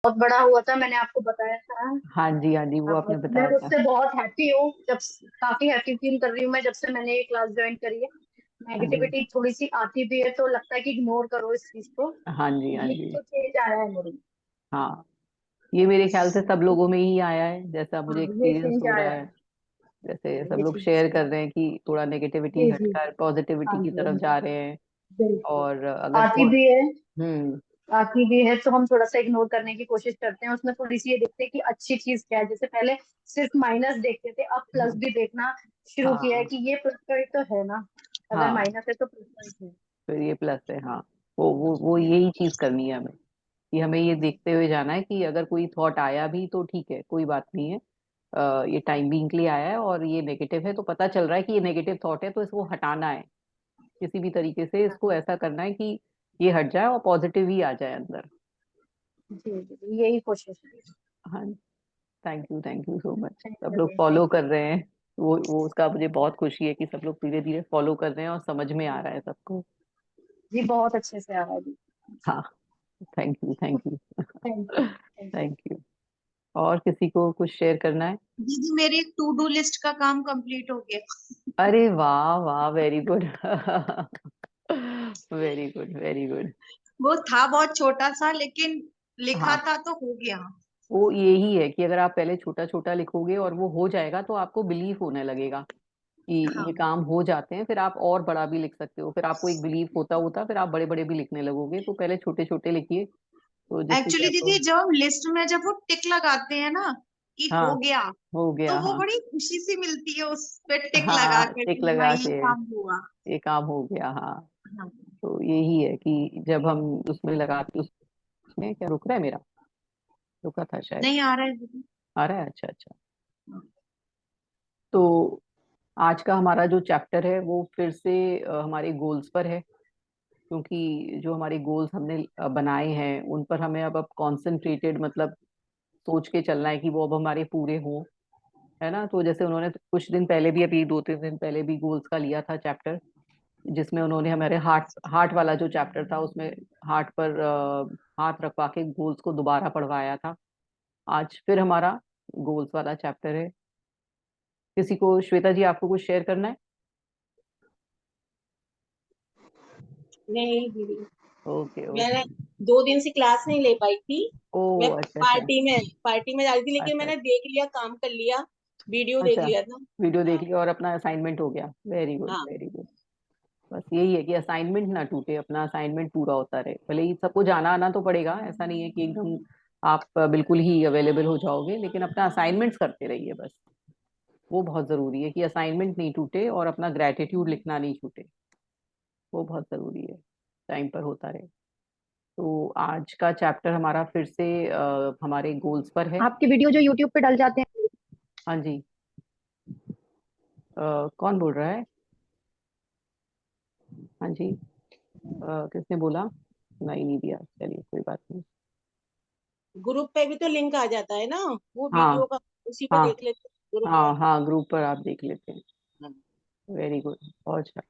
बहुत बड़ा हुआ था, मैंने आपको बताया था। हाँ जी वो आपने मैं बताया था। उससे बहुत हैप्पी हूँ, जब काफी हैप्पी फील कर रही हूँ मैं जब से मैंने ये क्लास ज्वाइन करी है। हाँ जी नेगेटिविटी थोड़ी सी आती भी है तो लगता है कि इग्नोर करो इस चीज को। हाँ जी हाँ ये जी। तो चेंज आया है मेरी। हाँ, ये मेरे ख्याल से सब लोगों में ही आया है, जैसा मुझे हाँ, ये एक्सपीरियंस चेंज हो रहा आया है। है। जैसे हाँ, सब ये लोग चीज। शेयर कर रहे हैं कि थोड़ा नेगेटिविटी जी जी। हटकर पॉजिटिविटी हाँ की जी, तरफ हाँ जा जी। रहे हैं। बिल्कुल। और अगर आती भी है। हम्म। आती भी है तो हम थोड़ा सा इग्नोर करने की कोशिश करते हैं, उसमें थोड़ी सी ये देखते हैं कि अच्छी चीज क्या है। जैसे पहले सिर्फ माइनस देखते थे, अब प्लस हाँ भी देखना शुरू किया है हाँ कि ये प्लस पॉइंट तो है ना। अगर हाँ, माइनस है तो प्लस पॉइंट है। फिर ये प्लस है। हाँ, वो यही चीज करनी है हमें, कि हमें ये देखते हुए जाना है कि अगर कोई थॉट आया भी तो ठीक है, कोई बात नहीं है। ये टाइम बीइंग के लिए आया है और ये नेगेटिव है, तो पता चल रहा है कि ये नेगेटिव थॉट है, तो इसको हटाना है। किसी भी तरीके से इसको ऐसा करना है कि ये हट जाए और पॉजिटिव ही आ जाए अंदर। जी जी जी, यही कोशिश है। हाँ, thank you so much. Thank सब यू लोग जी, फॉलो थैंक कर यू। रहे हैं। वो उसका मुझे बहुत खुशी है कि सब लोग धीरे धीरे फॉलो कर रहे हैं और समझ में आ रहा है सबको। जी बहुत अच्छे से आ रहा है जी। हाँ, thank you thank you, thank you. Thank you. और किसी को कुछ शेयर करना है? दीदी मेरी एक टू डू लिस्ट का काम कंप्लीट हो गया। अरे वाह वाह, very good very good very good. वो था बहुत छोटा सा, लेकिन लिखा हाँ, था तो हो गया। वो यही है कि अगर आप पहले छोटा छोटा लिखोगे और वो हो जाएगा तो आपको बिलीव होने लगेगा कि ये हाँ, काम हो जाते हैं, फिर आप और बड़ा भी लिख सकते हो। फिर आपको एक बिलीव होता होता फिर आप बड़े बड़े भी लिखने लगोगे। तो पहले छोटे छोटे लिखिए, तो जिससे कि एक्चुअली आपको। दीदी जब हम लिस्ट में जब वो टिक लगाते हैं ना कि हाँ, हो गया, हो तो गया। वो हाँ बड़ी खुशी सी मिलती है उस पे टिक लगा हाँ, कर टिक कि हाँ लगा ये के काम हुआ। ये काम हो गया। हाँ, हाँ। तो यही है कि जब हम उसमें लगाते, उसमें क्या रुक रहा है मेरा? रुका था शायद। नहीं आ रहा है दीदी। आ रहा है, अच्छा अच्छा। तो आज का हमारा जो चैप्टर है वो फिर से हमारे गोल्स पर है। क्योंकि जो हमारे गोल्स हमने बनाए हैं उन पर हमें अब कॉन्सेंट्रेटेड, मतलब सोच के चलना है कि वो अब हमारे पूरे हों। है ना? तो जैसे उन्होंने कुछ दिन पहले भी, अभी 2-3 दिन पहले भी गोल्स का लिया था चैप्टर, जिसमें उन्होंने हमारे हार्ट हार्ट वाला जो चैप्टर था उसमें हार्ट पर हाथ रखवा के गोल्स को दोबारा पढ़वाया था। आज फिर हमारा गोल्स वाला चैप्टर है। किसी को, श्वेता जी, आपको कुछ शेयर करना है? नहीं दीदी, ओके मैंने ओके। 2 दिन से क्लास नहीं ले पाई थी। ओ, मैं अच्छा अच्छा पार्टी में जा रही थी, लेकिन अच्छा मैंने देख लिया, काम कर लिया, वीडियो देख अच्छा। लिया था। वीडियो देख हाँ। लिया और अपना असाइनमेंट हो गया। वेरी गुड हाँ। Very good. बस यही है कि असाइनमेंट ना टूटे, अपना असाइनमेंट पूरा होता रहे। भले ही सबको जाना आना तो पड़ेगा, ऐसा नहीं है कि एकदम आप बिल्कुल ही अवेलेबल हो जाओगे, लेकिन अपना असाइनमेंट्स करते रहिए बस। वो बहुत जरूरी है कि असाइनमेंट नहीं टूटे और अपना ग्रेटिट्यूड लिखना नहीं छूटे। वो बहुत जरूरी है, टाइम पर होता रहे। तो आज का चैप्टर हमारा फिर से हमारे गोल्स पर है। आपके वीडियो जो यूट्यूब पे डल जाते हैं। हाँ जी। कौन बोल रहा है? हाँ जी। किसने बोला? नहीं, नहीं दिया, चलिए कोई बात नहीं। ग्रुप पे भी तो लिंक आ जाता है ना, वो वीडियो हाँ का, उसी पे हाँ देख लेते हैं ग्रुप हाँ में। हाँ, ग्रुप पर आप देख लेते हैं। हाँ। Very good. और अच्छा,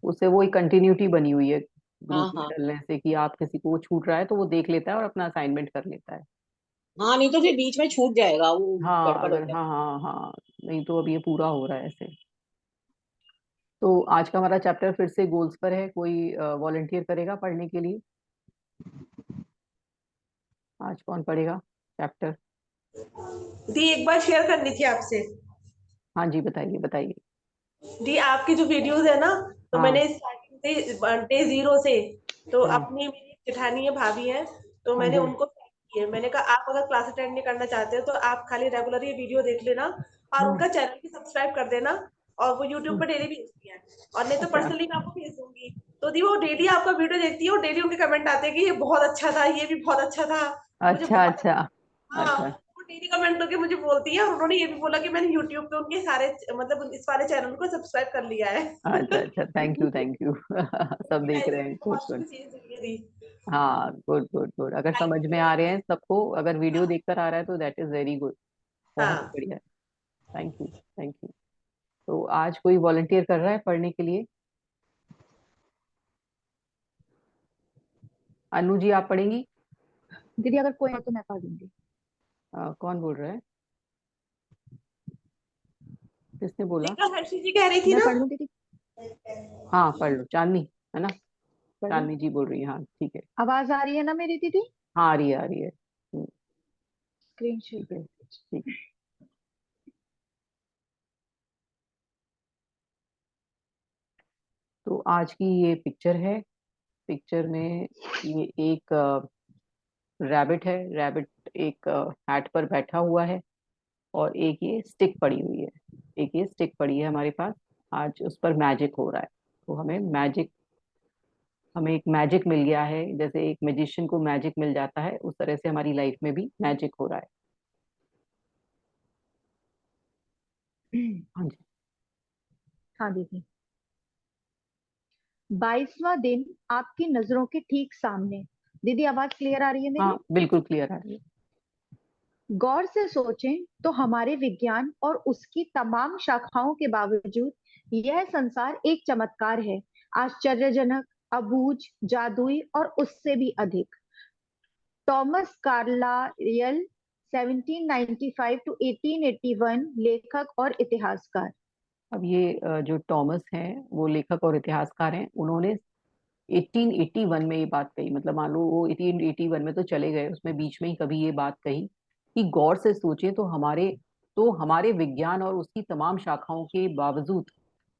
उससे वो एक कंटिन्यूटी बनी हुई है ग्रुप हाँ। में हाँ। डलने से, कि आप किसी को वो छूट रहा है तो वो देख लेता है और अपना असाइनमेंट कर लेता है। हाँ, नहीं तो फिर बीच में छूट जाएगा, वो हाँ, गड़बड़ हो अगर, हाँ जाएगा। हाँ हाँ, नहीं तो अब ये पूरा हो रहा है ऐसे। तो आज का हमारा चैप्टर फिर से गोल्स पर है। कोई वॉलंटियर करेगा पढ़ने के लिए? आज कौन पढ़ेगा चैप्टर? दी एक बार शेयर करनी थी आपसे। हाँ जी, बताइए बताइए। दी आपकी जो वीडियोस है ना, तो हाँ। मैंने स्टार्टिंग से डे 0 से, तो हम्म। अपनी मेरी जेठानी है, भाभी है, तो हाँ मैंने जी। उनको send किए। मैंने कहा आप अगर क्लास अटेंड नहीं करना चाहते हो तो आप खाली रेगुलर ये वीडियो देख लेना, और हम्म। उनका चैनल भी सब्सक्राइब कर देना। और वो यूट्यूब हम्म। पे डेली भेजती है, और नहीं तो अच्छा पर्सनली मैं आपको भेज दूंगी। तो दी वो डेली आपका वीडियो देखती है और डेली उनके कमेंट आते हैं कि ये बहुत अच्छा था, ये भी बहुत अच्छा था, मुझे अच्छा बहुत। अच्छा हाँ, अच्छा वो डेली कमेंट करके मुझे बोलती है, और उन्होंने ये भी बोला कि मैंने यूट्यूब पे उनके सारे, मतलब इस वाले चैनल को सब्सक्राइब कर लिया है। अच्छा अच्छा, थैंक यू सब देख रहे हैं, गुड बहुत गुड। खुशी हुई है दी। हाँ, गुड गुड गुड। अगर थैंक समझ यू में आ रहे वेरी हैं मच। सबको, अगर वीडियो देखकर आ रहा है तो दैट इज वेरी गुड। बहुत हाँ। बढ़िया। Thank you. तो आज कोई वॉलंटियर कर रहा है पढ़ने के लिए? अनु जी, आप पढ़ेंगी? दीदी अगर कोई है तो मैं पढ़ दूंगी। कौन बोल रहा है? किसने बोला? देखा, हर्षी जी कह रही थी मैं ना। पढ़ दूं दीदी? हाँ पढ़ लो, चांदनी है ना? पढ़ दूं? चांदनी जी बोल रही है, हाँ ठीक है। आवाज आ रही है ना मेरी दीदी? हाँ आ रही है, आ रही है। स्क्रीन शेयर ठीक है, ठीक है। तो आज की ये पिक्चर है। पिक्चर में ये एक रैबिट है। रैबिट एक हैट पर बैठा हुआ है और एक ये स्टिक पड़ी हुई है। एक ये स्टिक पड़ी है हमारे पास। आज उस पर मैजिक हो रहा है। तो हमें एक मैजिक मिल गया है। जैसे एक मैजिशियन को मैजिक मिल जाता है, उस तरह से हमारी लाइफ में भी मैजिक हो रहा है। हाँ जी। हाँ दीदी। 22वां दिन आपकी नजरों के ठीक सामने। दीदी आवाज क्लियर आ रही है मेरी? हाँ बिल्कुल क्लियर आ रही है। गौर से सोचें तो हमारे विज्ञान और उसकी तमाम शाखाओं के बावजूद यह संसार एक चमत्कार है, आश्चर्यजनक, अबूझ, जादुई और उससे भी अधिक। टॉमस कार्लायल 1795 टू 1881, लेखक और इतिहासकार। अब ये जो टॉमस हैं वो लेखक और इतिहासकार हैं। उन्होंने 1881 में ये बात कही। मतलब मान लो वो 1881 में तो चले गए, उसमें बीच में ही कभी ये बात कही कि गौर से सोचें तो हमारे विज्ञान और उसकी तमाम शाखाओं के बावजूद,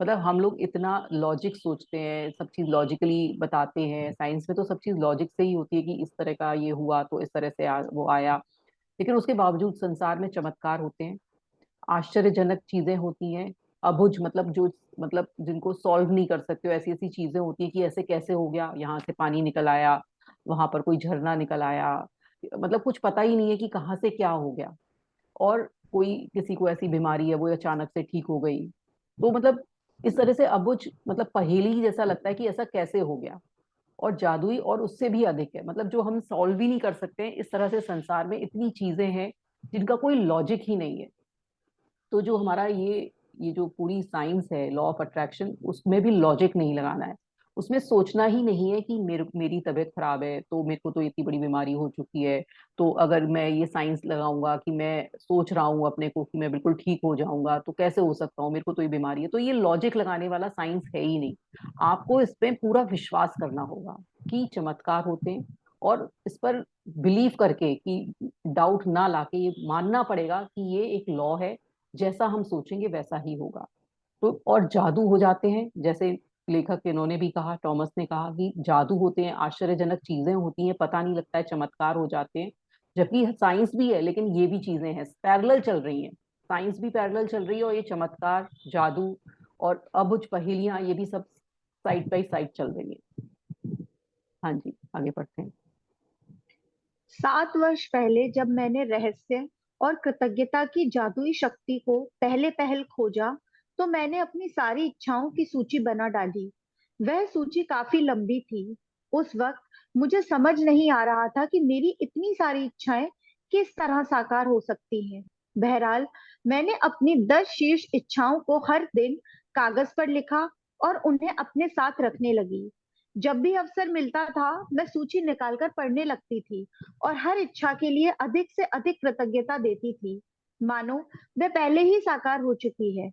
मतलब हम लोग इतना लॉजिक सोचते हैं, सब चीज लॉजिकली बताते हैं। साइंस में तो सब चीज लॉजिक से ही होती है कि इस तरह का ये हुआ तो इस तरह से वो आया। लेकिन उसके बावजूद संसार में चमत्कार होते हैं, आश्चर्यजनक चीजें होती हैं। अबुझ मतलब जो, मतलब जिनको सॉल्व नहीं कर सकते हो, ऐसी ऐसी चीजें होती हैं कि ऐसे कैसे हो गया, यहाँ से पानी निकल आया, वहां पर कोई झरना निकल आया, मतलब कुछ पता ही नहीं है कि कहाँ से क्या हो गया। और कोई किसी को ऐसी बीमारी है वो अचानक से ठीक हो गई। तो मतलब इस तरह से अबुझ, मतलब पहेली ही जैसा लगता है कि ऐसा कैसे हो गया। और जादुई और उससे भी अधिक है, मतलब जो हम सॉल्व ही नहीं कर सकते हैं। इस तरह से संसार में इतनी चीजें हैं जिनका कोई लॉजिक ही नहीं है। तो जो हमारा ये जो पूरी साइंस है, लॉ ऑफ अट्रैक्शन, उसमें भी लॉजिक नहीं लगाना है। उसमें सोचना ही नहीं है कि मेरी तबीयत खराब है तो मेरे को तो इतनी बड़ी बीमारी हो चुकी है, तो अगर मैं ये साइंस लगाऊंगा कि मैं सोच रहा हूँ अपने को कि मैं बिल्कुल ठीक हो जाऊंगा, तो कैसे हो सकता हूँ, मेरे को तो ये बीमारी है। तो ये लॉजिक लगाने वाला साइंस है ही नहीं। आपको इस पे पूरा विश्वास करना होगा कि चमत्कार होते हैं, और इस पर बिलीव करके, कि डाउट ना लाके ये मानना पड़ेगा कि ये एक लॉ है, जैसा हम सोचेंगे वैसा ही होगा। तो और जादू हो जाते हैं, जैसे लेखक इन्होंने भी कहा, टॉमस ने कहा कि जादू होते हैं, आश्चर्यजनक चीजें होती हैं, पता नहीं लगता है, चमत्कार हो जाते हैं। जबकि साइंस भी है, लेकिन ये भी चीजें हैं, पैरेलल चल रही हैं। साइंस भी पैरेलल चल रही है, और ये चमत्कार, जादू और अबुझ पहेलियां, ये भी सब साइड बाई साइड चल रही है। हाँ जी, आगे बढ़ते हैं। 7 वर्ष पहले जब मैंने रहस्य और कृतज्ञता की जादुई शक्ति को पहले पहल खोजा, तो मैंने अपनी सारी इच्छाओं की सूची बना डाली। वह सूची काफी लंबी थी। उस वक्त मुझे समझ नहीं आ रहा था कि मेरी इतनी सारी इच्छाएं किस तरह साकार हो सकती हैं। बहरहाल, मैंने अपनी 10 शीर्ष इच्छाओं को हर दिन कागज पर लिखा और उन्हें अपने साथ रखने लगी। जब भी अवसर मिलता था, मैं सूची निकालकर पढ़ने लगती थी और हर इच्छा के लिए अधिक से अधिक कृतज्ञता देती थी, मानो वह पहले ही साकार हो चुकी है।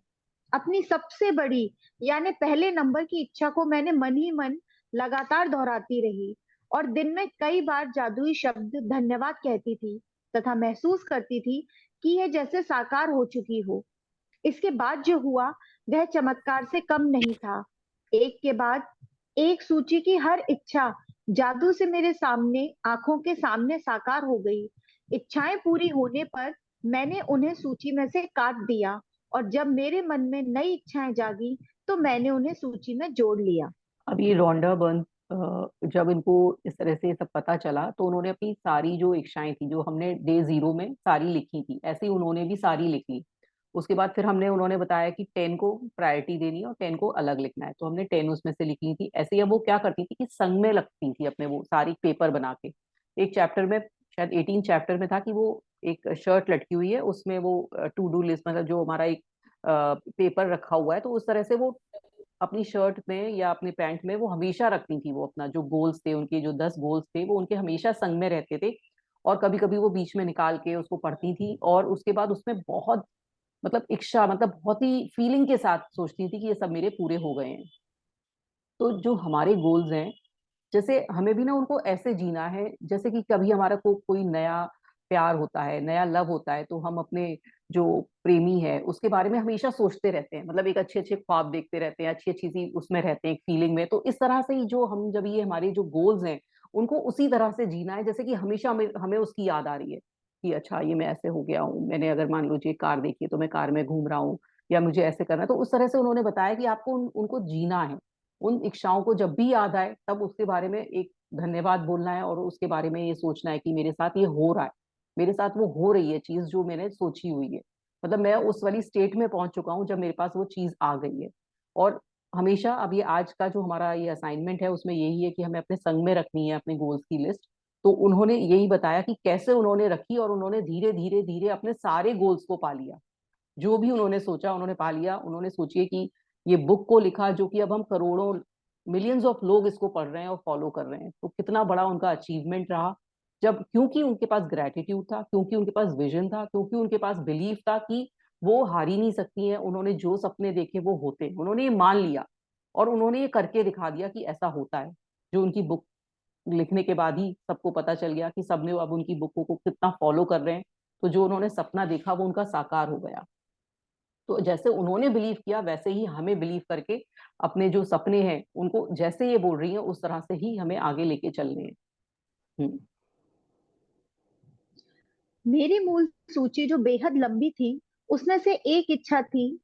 अपनी सबसे बड़ी, यानी पहले नंबर की इच्छा को मैंने मन ही मन लगातार दोहराती रही और दिन में कई बार जादुई शब्द धन्यवाद कहती थी तथा महसूस करती थी कि यह जैसे साकार हो चुकी हो। इसके बाद जो हुआ वह चमत्कार से कम नहीं था। एक के बाद एक सूची की हर इच्छा जादू से मेरे सामने, आंखों के सामने साकार हो गई। इच्छाएं पूरी होने पर मैंने उन्हें सूची में से काट दिया और जब मेरे मन में नई इच्छाएं जागी तो मैंने उन्हें सूची में जोड़ लिया। अब ये रोंडा बर्न, जब इनको इस तरह से सब पता चला, तो उन्होंने अपनी सारी जो इच्छाएं थी, जो हमने डे 0 में सारी लिखी थी, ऐसे ही उन्होंने भी सारी लिख ली। उसके बाद फिर उन्होंने बताया कि 10 को प्रायोरिटी देनी है और 10 को अलग लिखना है, तो हमने 10 उसमें से लिख ली थी। ऐसे ही अब वो क्या करती थी कि संग में लगती थी अपने, वो सारी पेपर बना के। एक चैप्टर में, शायद 18 चैप्टर में था, कि वो एक शर्ट लटकी हुई है, उसमें वो टू डू लिस्ट, मतलब जो हमारा एक पेपर रखा हुआ है, तो उस तरह से वो अपनी शर्ट में या अपने पैंट में वो हमेशा रखती थी। वो अपना जो गोल्स थे, उनके जो 10 गोल्स थे, वो उनके हमेशा संग में रहते थे। और कभी कभी वो बीच में निकाल के उसको पढ़ती थी, और उसके बाद उसमें बहुत मतलब इच्छा, मतलब बहुत ही फीलिंग के साथ सोचती थी कि ये सब मेरे पूरे हो गए हैं। तो जो हमारे गोल्स हैं, जैसे हमें भी ना उनको ऐसे जीना है, जैसे कि कभी हमारा कोई नया प्यार होता है, नया लव होता है, तो हम अपने जो प्रेमी है उसके बारे में हमेशा सोचते रहते हैं, मतलब एक अच्छे अच्छे ख्वाब देखते रहते हैं, अच्छी अच्छी सी उसमें रहते हैं एक फीलिंग में। तो इस तरह से ही जो हम, जब ये हमारे जो गोल्स हैं उनको उसी तरह से जीना है, जैसे कि हमेशा हमें उसकी याद आ रही है कि अच्छा ये मैं ऐसे हो गया हूँ, मैंने अगर मान लीजिए कार देखी तो मैं कार में घूम रहा हूँ, या मुझे ऐसे करना है। तो उस तरह से उन्होंने बताया कि आपको उनको जीना है। उन इच्छाओं को जब भी याद आए तब उसके बारे में एक धन्यवाद बोलना है, और उसके बारे में ये सोचना है कि मेरे साथ ये हो रहा है, मेरे साथ वो हो रही है चीज जो मैंने सोची हुई है। मतलब मैं उस वाली स्टेट में पहुंच चुका हूँ जब मेरे पास वो चीज आ गई है। और हमेशा, अब ये आज का जो हमारा ये असाइनमेंट है उसमें यही है कि हमें अपने संग में रखनी है अपने गोल्स की लिस्ट। तो उन्होंने यही बताया कि कैसे उन्होंने रखी, और उन्होंने धीरे धीरे धीरे अपने सारे गोल्स को पा लिया। जो भी उन्होंने सोचा उन्होंने पा लिया। उन्होंने सोचिए कि ये बुक को लिखा, जो कि अब हम करोड़ों मिलियंस ऑफ लोग इसको पढ़ रहे हैं और फॉलो कर रहे हैं, तो कितना बड़ा उनका अचीवमेंट रहा। जब, क्योंकि उनके पास ग्रेटिट्यूड था, क्योंकि उनके पास विजन था, क्योंकि उनके पास बिलीफ था कि वो हार ही नहीं सकती हैं। उन्होंने जो सपने देखे वो होते हैं, उन्होंने ये मान लिया और उन्होंने ये करके दिखा दिया कि ऐसा होता है। जो उनकी बुक लिखने के बाद ही सबको पता चल गया कि सबने अब उनकी बुकों को कितना फॉलो कर रहे हैं। तो जो उन्होंने सपना देखा वो उनका साकार हो गया। तो जैसे उन्होंने बिलीव किया वैसे ही हमें बिलीव करके अपने जो सपने हैं उनको, जैसे ये बोल रही हैं उस तरह से ही हमें आगे लेके चलने हैं। हम्म। मेरी मूल सूची जो बेहद लंबी थी, उसमें से एक इच्छा थी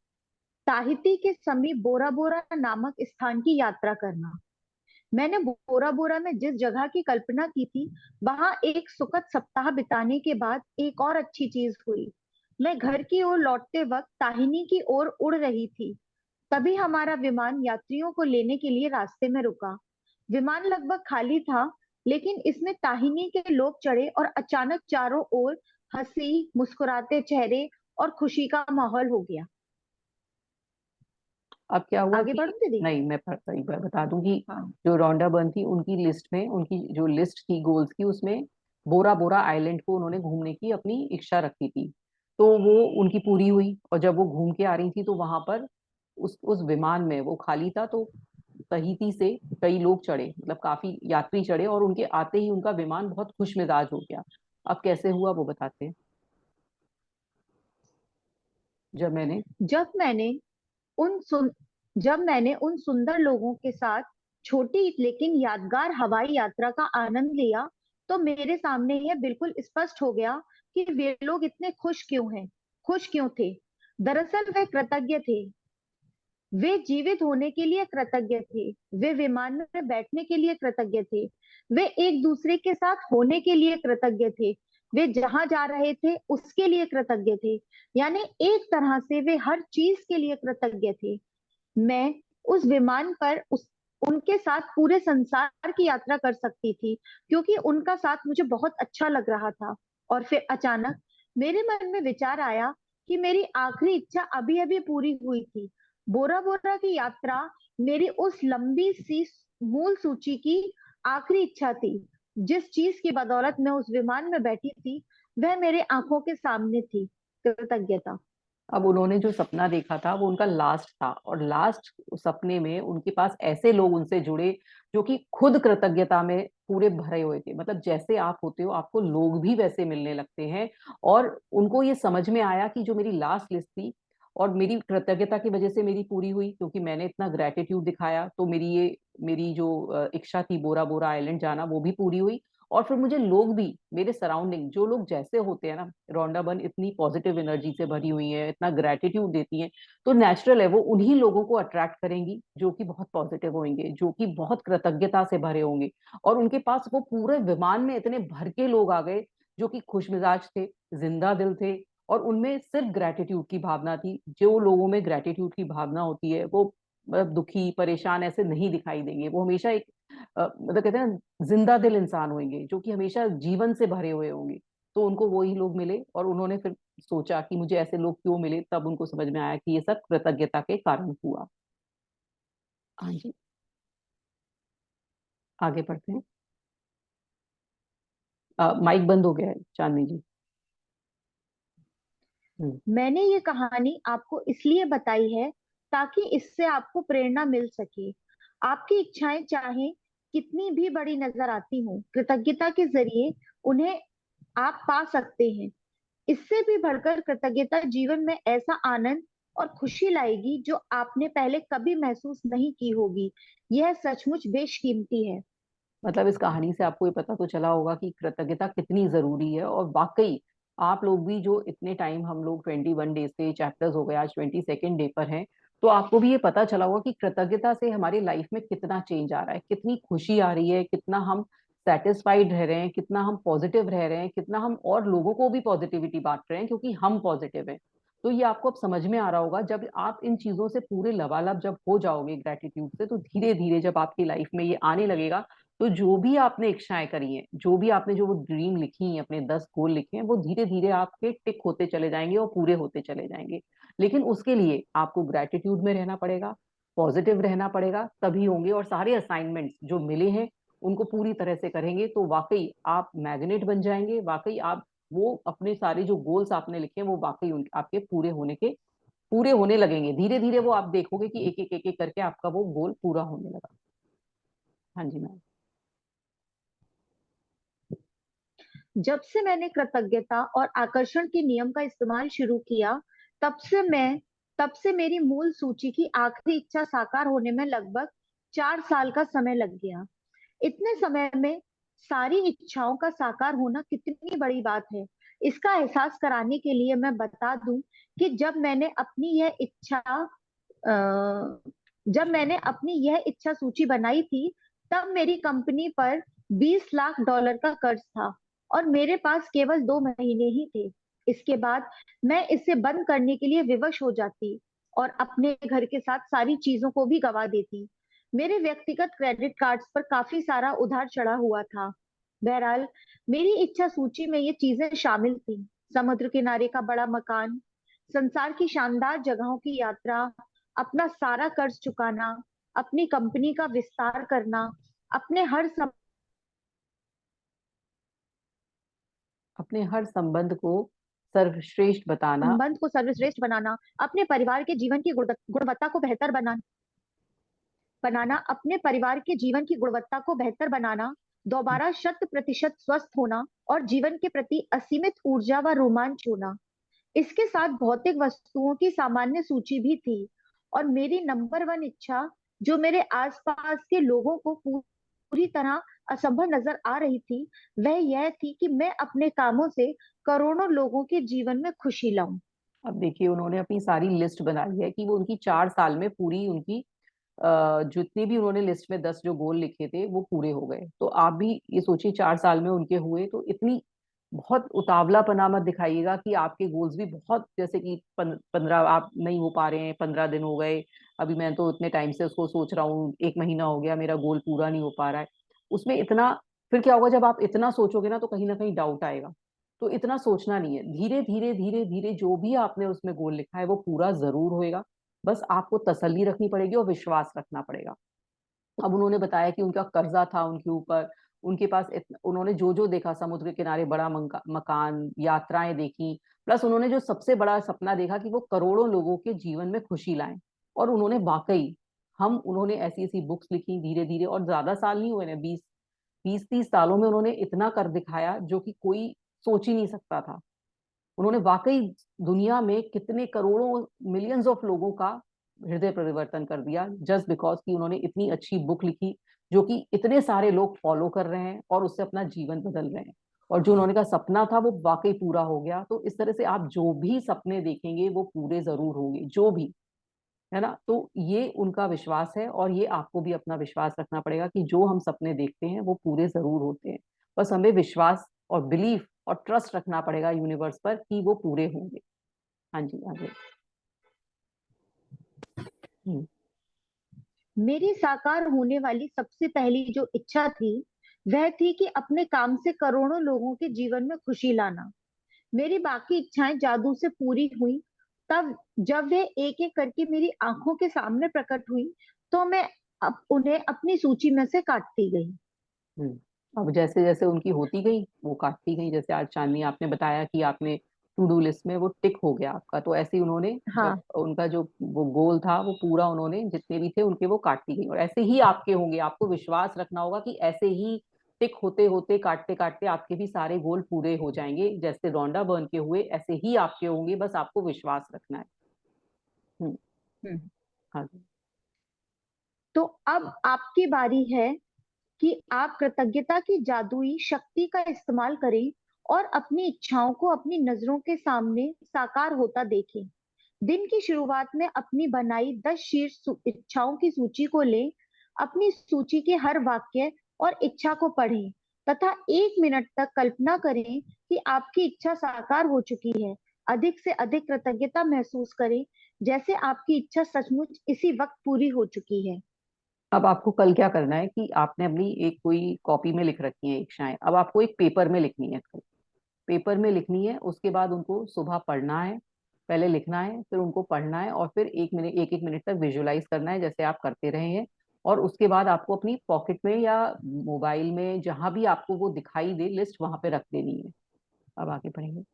ताहिती के समीप बोरा बोरा नामक स्थान की यात्रा करना। मैंने बोरा बोरा में जिस जगह की कल्पना की थी, वहां एक सुखद सप्ताह बिताने के बाद एक और अच्छी चीज हुई। मैं घर की ओर लौटते वक्त ताहिनी की ओर उड़ रही थी। तभी हमारा विमान यात्रियों को लेने के लिए रास्ते में रुका। विमान लगभग खाली था, लेकिन इसमें ताहिनी के लोग चढ़े और अचानक चारों ओर हंसी, मुस्कुराते चेहरे और खुशी का माहौल हो गया। अब क्या हुआ आगे कि, बढ़ो दीदी। नहीं मैं एक बार बता दूं कि हाँ। जो रोंडा बर्न थी उनकी लिस्ट में, उनकी जो लिस्ट थी गोल्स की, उसमें बोरा बोरा आइलैंड को उन्होंने घूमने की अपनी इच्छा रखी थी। तो वो उनकी पूरी हुई, और जब वो घूम के आ रही थी तो वहां पर उस विमान में वो खाली था, तो तहीती से कई लोग चढ़े, मतलब काफी यात्री चढ़े, और उनके आते ही उनका विमान बहुत खुश मिजाज हो गया। अब कैसे हुआ वो बताते हैं। जब मैंने जब मैंने उन सुन जब मैंने उन सुंदर लोगों के साथ छोटी लेकिन यादगार हवाई यात्रा का आनंद लिया, तो मेरे सामने यह बिल्कुल स्पष्ट हो गया कि वे लोग इतने खुश क्यों थे। दरअसल वे कृतज्ञ थे। वे जीवित होने के लिए कृतज्ञ थे। वे विमान में बैठने के लिए कृतज्ञ थे। वे एक दूसरे के साथ होने के लिए कृतज्ञ थे। वे जहां जा रहे थे उसके लिए कृतज्ञ थे। यानी एक तरह से वे हर चीज के लिए कृतज्ञ थे। मैं उस विमान पर उनके साथ पूरे संसार की यात्रा कर सकती थी, क्योंकि उनका साथ मुझे बहुत अच्छा लग रहा था। और फिर अचानक मेरे मन में विचार आया कि मेरी आखिरी इच्छा अभी अभी पूरी हुई थी। बोरा बोरा की यात्रा मेरी उस लंबी सी मूल सूची की आखिरी इच्छा थी। जिस चीज की बदौलत मैं उस विमान में बैठी थी, वह मेरे आंखों के सामने थी। कृतज्ञता। अब उन्होंने जो सपना देखा था वो उनका लास्ट था, और लास्ट सपने में उनके पास ऐसे लोग उनसे जुड़े जो कि खुद कृतज्ञता में पूरे भरे हुए थे। मतलब जैसे आप होते हो आपको लोग भी वैसे मिलने लगते हैं। और उनको ये समझ में आया कि जो मेरी लास्ट लिस्ट थी, और मेरी कृतज्ञता की वजह से मेरी पूरी हुई, क्योंकि मैंने इतना ग्रेटिट्यूड दिखाया, तो मेरी जो इच्छा थी बोरा बोरा आइलैंड जाना वो भी पूरी हुई। और फिर मुझे लोग भी, मेरे सराउंडिंग जो लोग जैसे होते हैं ना, रोंडा बन इतनी पॉजिटिव एनर्जी से भरी हुई है, इतना ग्रेटिट्यूड देती हैं, तो नेचुरल है वो उन्हीं लोगों को अट्रैक्ट करेंगी जो कि बहुत पॉजिटिव होंगे, जो कि बहुत कृतज्ञता से भरे होंगे। और उनके पास वो पूरे विमान में इतने भर के लोग आ गए जो कि खुश मिजाज थे, जिंदा दिल थे, और उनमें सिर्फ ग्रेटिट्यूड की भावना थी। जो लोगों में ग्रेटिट्यूड की भावना होती है वो मतलब दुखी परेशान ऐसे नहीं दिखाई देंगे, वो हमेशा एक मतलब कहते हैं जिंदा दिल इंसान होंगे जो कि हमेशा जीवन से भरे हुए होंगे। तो उनको वही लोग मिले, और उन्होंने फिर सोचा कि मुझे ऐसे लोग क्यों मिले, तब उनको समझ में आया कि ये सब कृतज्ञता के कारण हुआ। हाँ जी, आगे बढ़ते हैं। माइक बंद हो गया है चांदनी जी। मैंने ये कहानी आपको इसलिए बताई है ताकि इससे आपको प्रेरणा मिल सके। आपकी इच्छाएं चाहे कितनी भी बड़ी नजर आती हों, कृतज्ञता के जरिए उन्हें आप पा सकते हैं। इससे भी बढ़कर कृतज्ञता जीवन में ऐसा आनंद और खुशी लाएगी जो आपने पहले कभी महसूस नहीं की होगी। यह सचमुच बेशकीमती है। मतलब इस कहानी से आपको ये पता तो चला होगा कि कृतज्ञता कितनी जरूरी है। और वाकई आप लोग भी जो इतने टाइम, हम लोग 21 डेज के चैप्टर्स हो गए, आज 22nd डे पर हैं, तो आपको भी ये पता चला होगा कि कृतज्ञता से हमारी लाइफ में कितना चेंज आ रहा है, कितनी खुशी आ रही है, कितना हम सेटिस्फाइड रह रहे हैं, कितना हम पॉजिटिव रह रहे हैं, कितना हम और लोगों को भी पॉजिटिविटी बांट रहे हैं क्योंकि हम पॉजिटिव हैं। तो ये आपको अब समझ में आ रहा होगा। जब आप इन चीजों से पूरे लबालब जब हो जाओगे ग्रेटिट्यूड से, तो धीरे धीरे जब आपकी लाइफ में ये आने लगेगा, तो जो भी आपने इच्छाएं करी हैं, जो भी आपने जो वो ड्रीम लिखी हैं, अपने 10 गोल लिखे हैं, वो धीरे धीरे आपके टिक होते चले जाएंगे और पूरे होते चले जाएंगे। लेकिन उसके लिए आपको ग्रेटिट्यूड में रहना पड़ेगा, पॉजिटिव रहना पड़ेगा, तभी होंगे। और सारे असाइनमेंट्स जो मिले हैं उनको पूरी तरह से करेंगे तो वाकई आप मैग्नेट बन जाएंगे। वाकई आप वो अपने सारे जो गोल्स आपने लिखे हैं वो वाकई आपके पूरे होने लगेंगे। धीरे धीरे वो आप देखोगे कि एक एक करके आपका वो गोल पूरा होने लगा। हाँ जी मैम। जब से मैंने कृतज्ञता और आकर्षण के नियम का इस्तेमाल शुरू किया, तब से मेरी मूल सूची की आखिरी इच्छा साकार होने में लगभग 4 साल का समय लग गया। इतने समय में सारी इच्छाओं का साकार होना कितनी बड़ी बात है, इसका एहसास कराने के लिए मैं बता दूं कि जब मैंने अपनी यह इच्छा सूची बनाई थी, तब मेरी कंपनी पर $20 लाख का कर्ज था और मेरे पास केवल 2 महीने ही थे। इसके बाद मैं इसे बंद करने के लिए विवश हो जाती और अपने घर के साथ सारी चीजों को भी गवा देती। मेरे व्यक्तिगत क्रेडिट कार्ड्स पर काफी सारा उधार चढ़ा हुआ था। बहरहाल, मेरी इच्छा सूची में ये चीजें शामिल थी: समुद्र किनारे का बड़ा मकान, संसार की शानदार जगहों की यात्रा, अपना सारा कर्ज चुकाना, अपनी कंपनी का विस्तार करना, अपने हर संबंध को सर्वश्रेष्ठ बनाना, अपने परिवार के जीवन की गुणवत्ता को बेहतर बनाना, अपने परिवार के जीवन की गुणवत्ता को बेहतर बनाना, दोबारा 100% स्वस्थ होना और जीवन के प्रति असीमित ऊर्जा व रोमांच होना। इसके साथ भौतिक वस्तुओं की सामान्य सूची भी थी और मेरी नंबर 1 इच्छा, जो मेरे आसपास के लोगों को पूरी तरह असंभव नजर आ रही थी, वह यह थी कि मैं अपने कामों से करोड़ों लोगों के जीवन में खुशी लाऊं। अब देखिए, उन्होंने अपनी सारी लिस्ट बनाई है कि वो उनकी 4 साल में पूरी उनकी जितनी भी उन्होंने लिस्ट में 10 जो गोल लिखे थे वो पूरे हो गए। तो आप भी ये सोचिए 4 साल में उनके हुए। तो इतनी बहुत उतावलापना मत दिखाइएगा कि आपके गोल्स भी बहुत, जैसे कि 15 आप नहीं हो पा रहे हैं, 15 दिन हो गए, अभी मैं तो इतने टाइम से उसको सोच रहा हूँ, 1 महीना हो गया, मेरा गोल पूरा नहीं हो पा रहा है। उसमें इतना, फिर क्या होगा, जब आप इतना सोचोगे ना कहीं डाउट आएगा। तो इतना सोचना नहीं है। धीरे धीरे धीरे धीरे जो भी आपने उसमें गोल लिखा है वो पूरा जरूर होएगा। बस आपको तसल्ली रखनी पड़ेगी और विश्वास रखना पड़ेगा। अब उन्होंने बताया कि उनका कर्जा था उनके ऊपर, उनके पास उन्होंने जो जो देखा, समुद्र के किनारे बड़ा मकान, यात्राएं देखी, प्लस उन्होंने जो सबसे बड़ा सपना देखा कि वो करोड़ों लोगों के जीवन में खुशी लाएं। और उन्होंने वाकई, उन्होंने ऐसी ऐसी बुक्स लिखी धीरे धीरे, और ज्यादा साल नहीं हुए ना, 20-30 सालों में उन्होंने इतना कर दिखाया जो कि कोई सोच ही नहीं सकता था। उन्होंने वाकई दुनिया में कितने करोड़ों, मिलियंस ऑफ लोगों का हृदय परिवर्तन कर दिया, जस्ट बिकॉज कि उन्होंने इतनी अच्छी बुक लिखी जो कि इतने सारे लोग फॉलो कर रहे हैं और उससे अपना जीवन बदल रहे हैं। और जो उन्होंने का सपना था वो वाकई पूरा हो गया। तो इस तरह से आप जो भी सपने देखेंगे वो पूरे जरूर होंगे, जो भी है ना। तो ये उनका विश्वास है और ये आपको भी अपना विश्वास रखना पड़ेगा कि जो हम सपने देखते हैं वो पूरे जरूर होते हैं। बस हमें विश्वास और बिलीफ और ट्रस्ट रखना पड़ेगा यूनिवर्स पर कि वो पूरे होंगे। हाँ जी, आगे। मेरी साकार होने वाली सबसे पहली जो इच्छा थी, वह थी कि अपने काम से करोड़ों लोगों के जीवन में खुशी लाना। मेरी बाकी इच्छाएं जादू से पूरी हुई तब जब वे एक एक करके मेरी आंखों के सामने प्रकट हुई, तो मैं उन्हें अपनी सूची में से काटती गई। अब जैसे जैसे उनकी होती गई वो काटती गई, जैसे आज चांदनी आपने बताया कि आपने टू डू लिस्ट में वो टिक हो गया आपका, तो ऐसे ही उन्होंने जब हाँ। उनका जो वो गोल था वो पूरा उन्होंने जितने भी थे उनके वो काटती गई, और ऐसे ही आपके होंगे। आपको विश्वास रखना होगा कि ऐसे ही टिक होते होते काटते काटते आपके भी सारे गोल पूरे हो जाएंगे, जैसे रोंडा बर्न के हुए ऐसे ही आपके होंगे, बस आपको विश्वास रखना है। हम्म। हम्म। हाँ जी। तो अब आपकी बारी है कि आप कृतज्ञता की जादुई शक्ति का इस्तेमाल करें और अपनी इच्छाओं को अपनी नजरों के सामने साकार होता देखें। दिन की शुरुआत में अपनी बनाई 10 शीर्ष इच्छाओं की सूची को लें। अपनी सूची के हर वाक्य और इच्छा को पढ़ें तथा 1 मिनट तक कल्पना करें कि आपकी इच्छा साकार हो चुकी है। अधिक से अधिक कृतज्ञता महसूस करें, जैसे आपकी इच्छा सचमुच इसी वक्त पूरी हो चुकी है। अब आपको कल क्या करना है कि आपने अपनी एक कोई कॉपी में लिख रखी है इच्छाएं, अब आपको एक पेपर में लिखनी है कल। पेपर में लिखनी है, उसके बाद उनको सुबह पढ़ना है, पहले लिखना है फिर उनको पढ़ना है, और फिर 1 मिनट 1-1 मिनट तक विजुलाइज करना है जैसे आप करते रहे हैं। और उसके बाद आपको अपनी पॉकेट में या मोबाइल में जहां भी आपको वो दिखाई दे लिस्ट वहां पे रख देनी है। अब आगे पढ़ेंगे।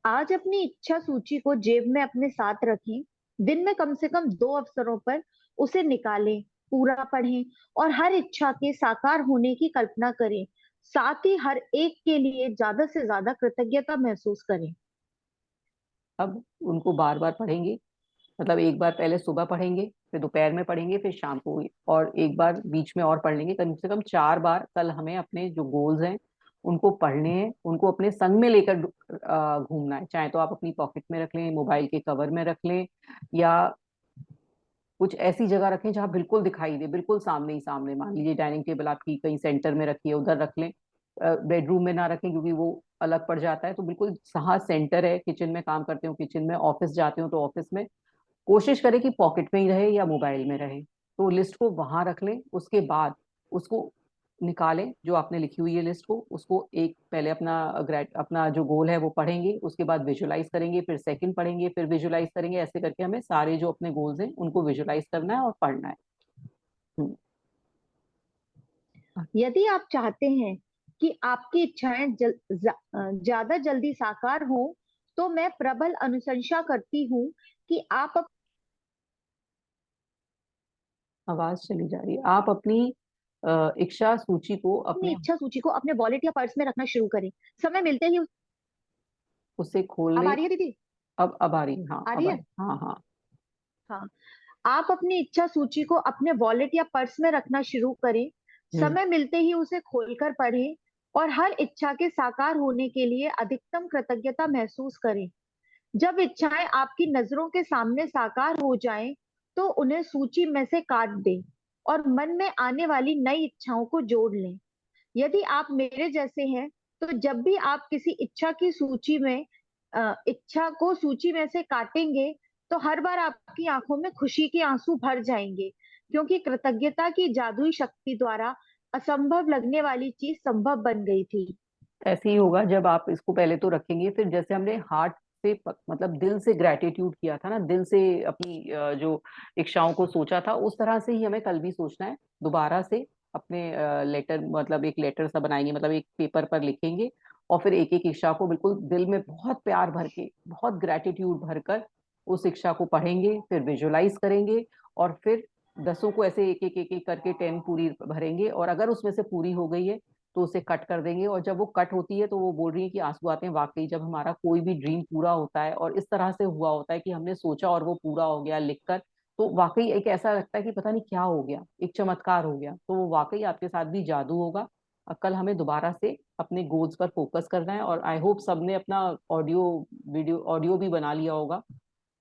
आज अपनी इच्छा सूची को जेब में अपने साथ रखें। दिन में कम से कम 2 अवसरों पर उसे निकालें, पूरा पढ़ें और हर इच्छा के साकार होने की कल्पना करें। साथ ही हर एक के लिए ज्यादा से ज्यादा कृतज्ञता महसूस करें। अब उनको बार बार पढ़ेंगे, मतलब एक बार पहले सुबह पढ़ेंगे, फिर दोपहर में पढ़ेंगे, फिर शाम को, और एक बार बीच में और पढ़ लेंगे। कम से कम 4 बार कल हमें अपने जो गोल्स हैं उनको पढ़ने हैं, उनको अपने संग में लेकर घूमना है। चाहे तो आप अपनी पॉकेट में रख लें, मोबाइल के कवर में रख लें, या कुछ ऐसी जगह रखें जहां बिल्कुल दिखाई दे, बिल्कुल सामने ही सामने। मान लीजिए डाइनिंग टेबल आपकी कहीं सेंटर में रखी है, उधर रख लें। बेडरूम में ना रखें क्योंकि वो अलग पड़ जाता है, तो बिल्कुल जहाँ सेंटर है, किचन में काम करते हो किचन में, ऑफिस जाते हो तो ऑफिस में, कोशिश करें कि पॉकेट में ही रहे या मोबाइल में रहे। तो लिस्ट को वहां रख लें, उसके बाद उसको निकालें जो आपने लिखी हुई है लिस्ट को, उसको एक पहले अपना जो गोल है वो पढ़ेंगे, उसके बाद विजुलाइज करेंगे, फिर सेकंड पढ़ेंगे, फिर विजुलाइज करेंगे। ऐसे करके हमें सारे जो अपने गोल्स हैं उनको विजुलाइज करना है और पढ़ना है। हम्म। यदि आप चाहते हैं कि आपकी इच्छाएं ज्यादा जल्दी साकार हो, तो मैं प्रबल अनुशंसा करती हूँ कि आप आवाज चली जा रही है। आप अपनी इच्छा सूची को अपनी अपने इच्छा सूची को अपने वॉलेट या पर्स में रखना शुरू करें। समय मिलते ही उससे खोल अब आ लें। रही है दीदी? अब आ रही है, हाँ आ रही अब आ है? रही है। हाँ हाँ। हाँ। आप अपनी इच्छा सूची को अपने वॉलेट या पर्स में रखना शुरू करें। हम्म। समय मिलते ही उसे खोलकर पढ़ें और हर इच्छा के साकार होने के लिए अधिकतम कृतज्ञता महसूस करें। जब इच्छाएं आपकी नजरों के सामने साकार हो जाएं, तो उन्हें सूची में से काट दें और मन में आने वाली नई इच्छाओं को जोड़ लें। यदि आप मेरे जैसे हैं, तो जब भी आप किसी इच्छा की सूची में इच्छा को सूची में से काटेंगे, तो हर बार आपकी आंखों में खुशी के आंसू भर जाएंगे, क्योंकि कृतज्ञता की जादुई शक्ति द्वारा असंभव लगने वाली चीज संभव बन गई थी। ऐसे ही होगा जब आप इसको पहले तो रखेंगे, फिर जैसे हमने हार्ट से मतलब दिल से ग्रेटिट्यूड किया था ना, दिल से अपनी जो इच्छाओं को सोचा था, उस तरह से ही हमें कल भी सोचना है। दोबारा से अपने लेटर, मतलब एक लेटर सा बनाएंगे, मतलब एक पेपर पर लिखेंगे, और फिर एक एक इच्छा को बिल्कुल दिल में बहुत प्यार भर के, बहुत ग्रेटिट्यूड भरकर उस इच्छा को पढ़ेंगे, फिर विजुलाइज करेंगे, और फिर 10 को ऐसे एक एक करके 10 पूरी भरेंगे, और अगर उसमें से पूरी हो गई है तो उसे कट कर देंगे। और जब वो कट होती है तो वो बोल रही है कि आंसू आते हैं। वाकई जब हमारा कोई भी ड्रीम पूरा होता है और इस तरह से हुआ होता है कि हमने सोचा और वो पूरा हो गया लिखकर, तो वाकई एक ऐसा लगता है कि पता नहीं क्या हो गया, एक चमत्कार हो गया। तो वो वाकई आपके साथ भी जादू होगा। कल हमें दोबारा से अपने गोल्स पर फोकस करना है, और आई होप सबने अपना ऑडियो भी बना लिया होगा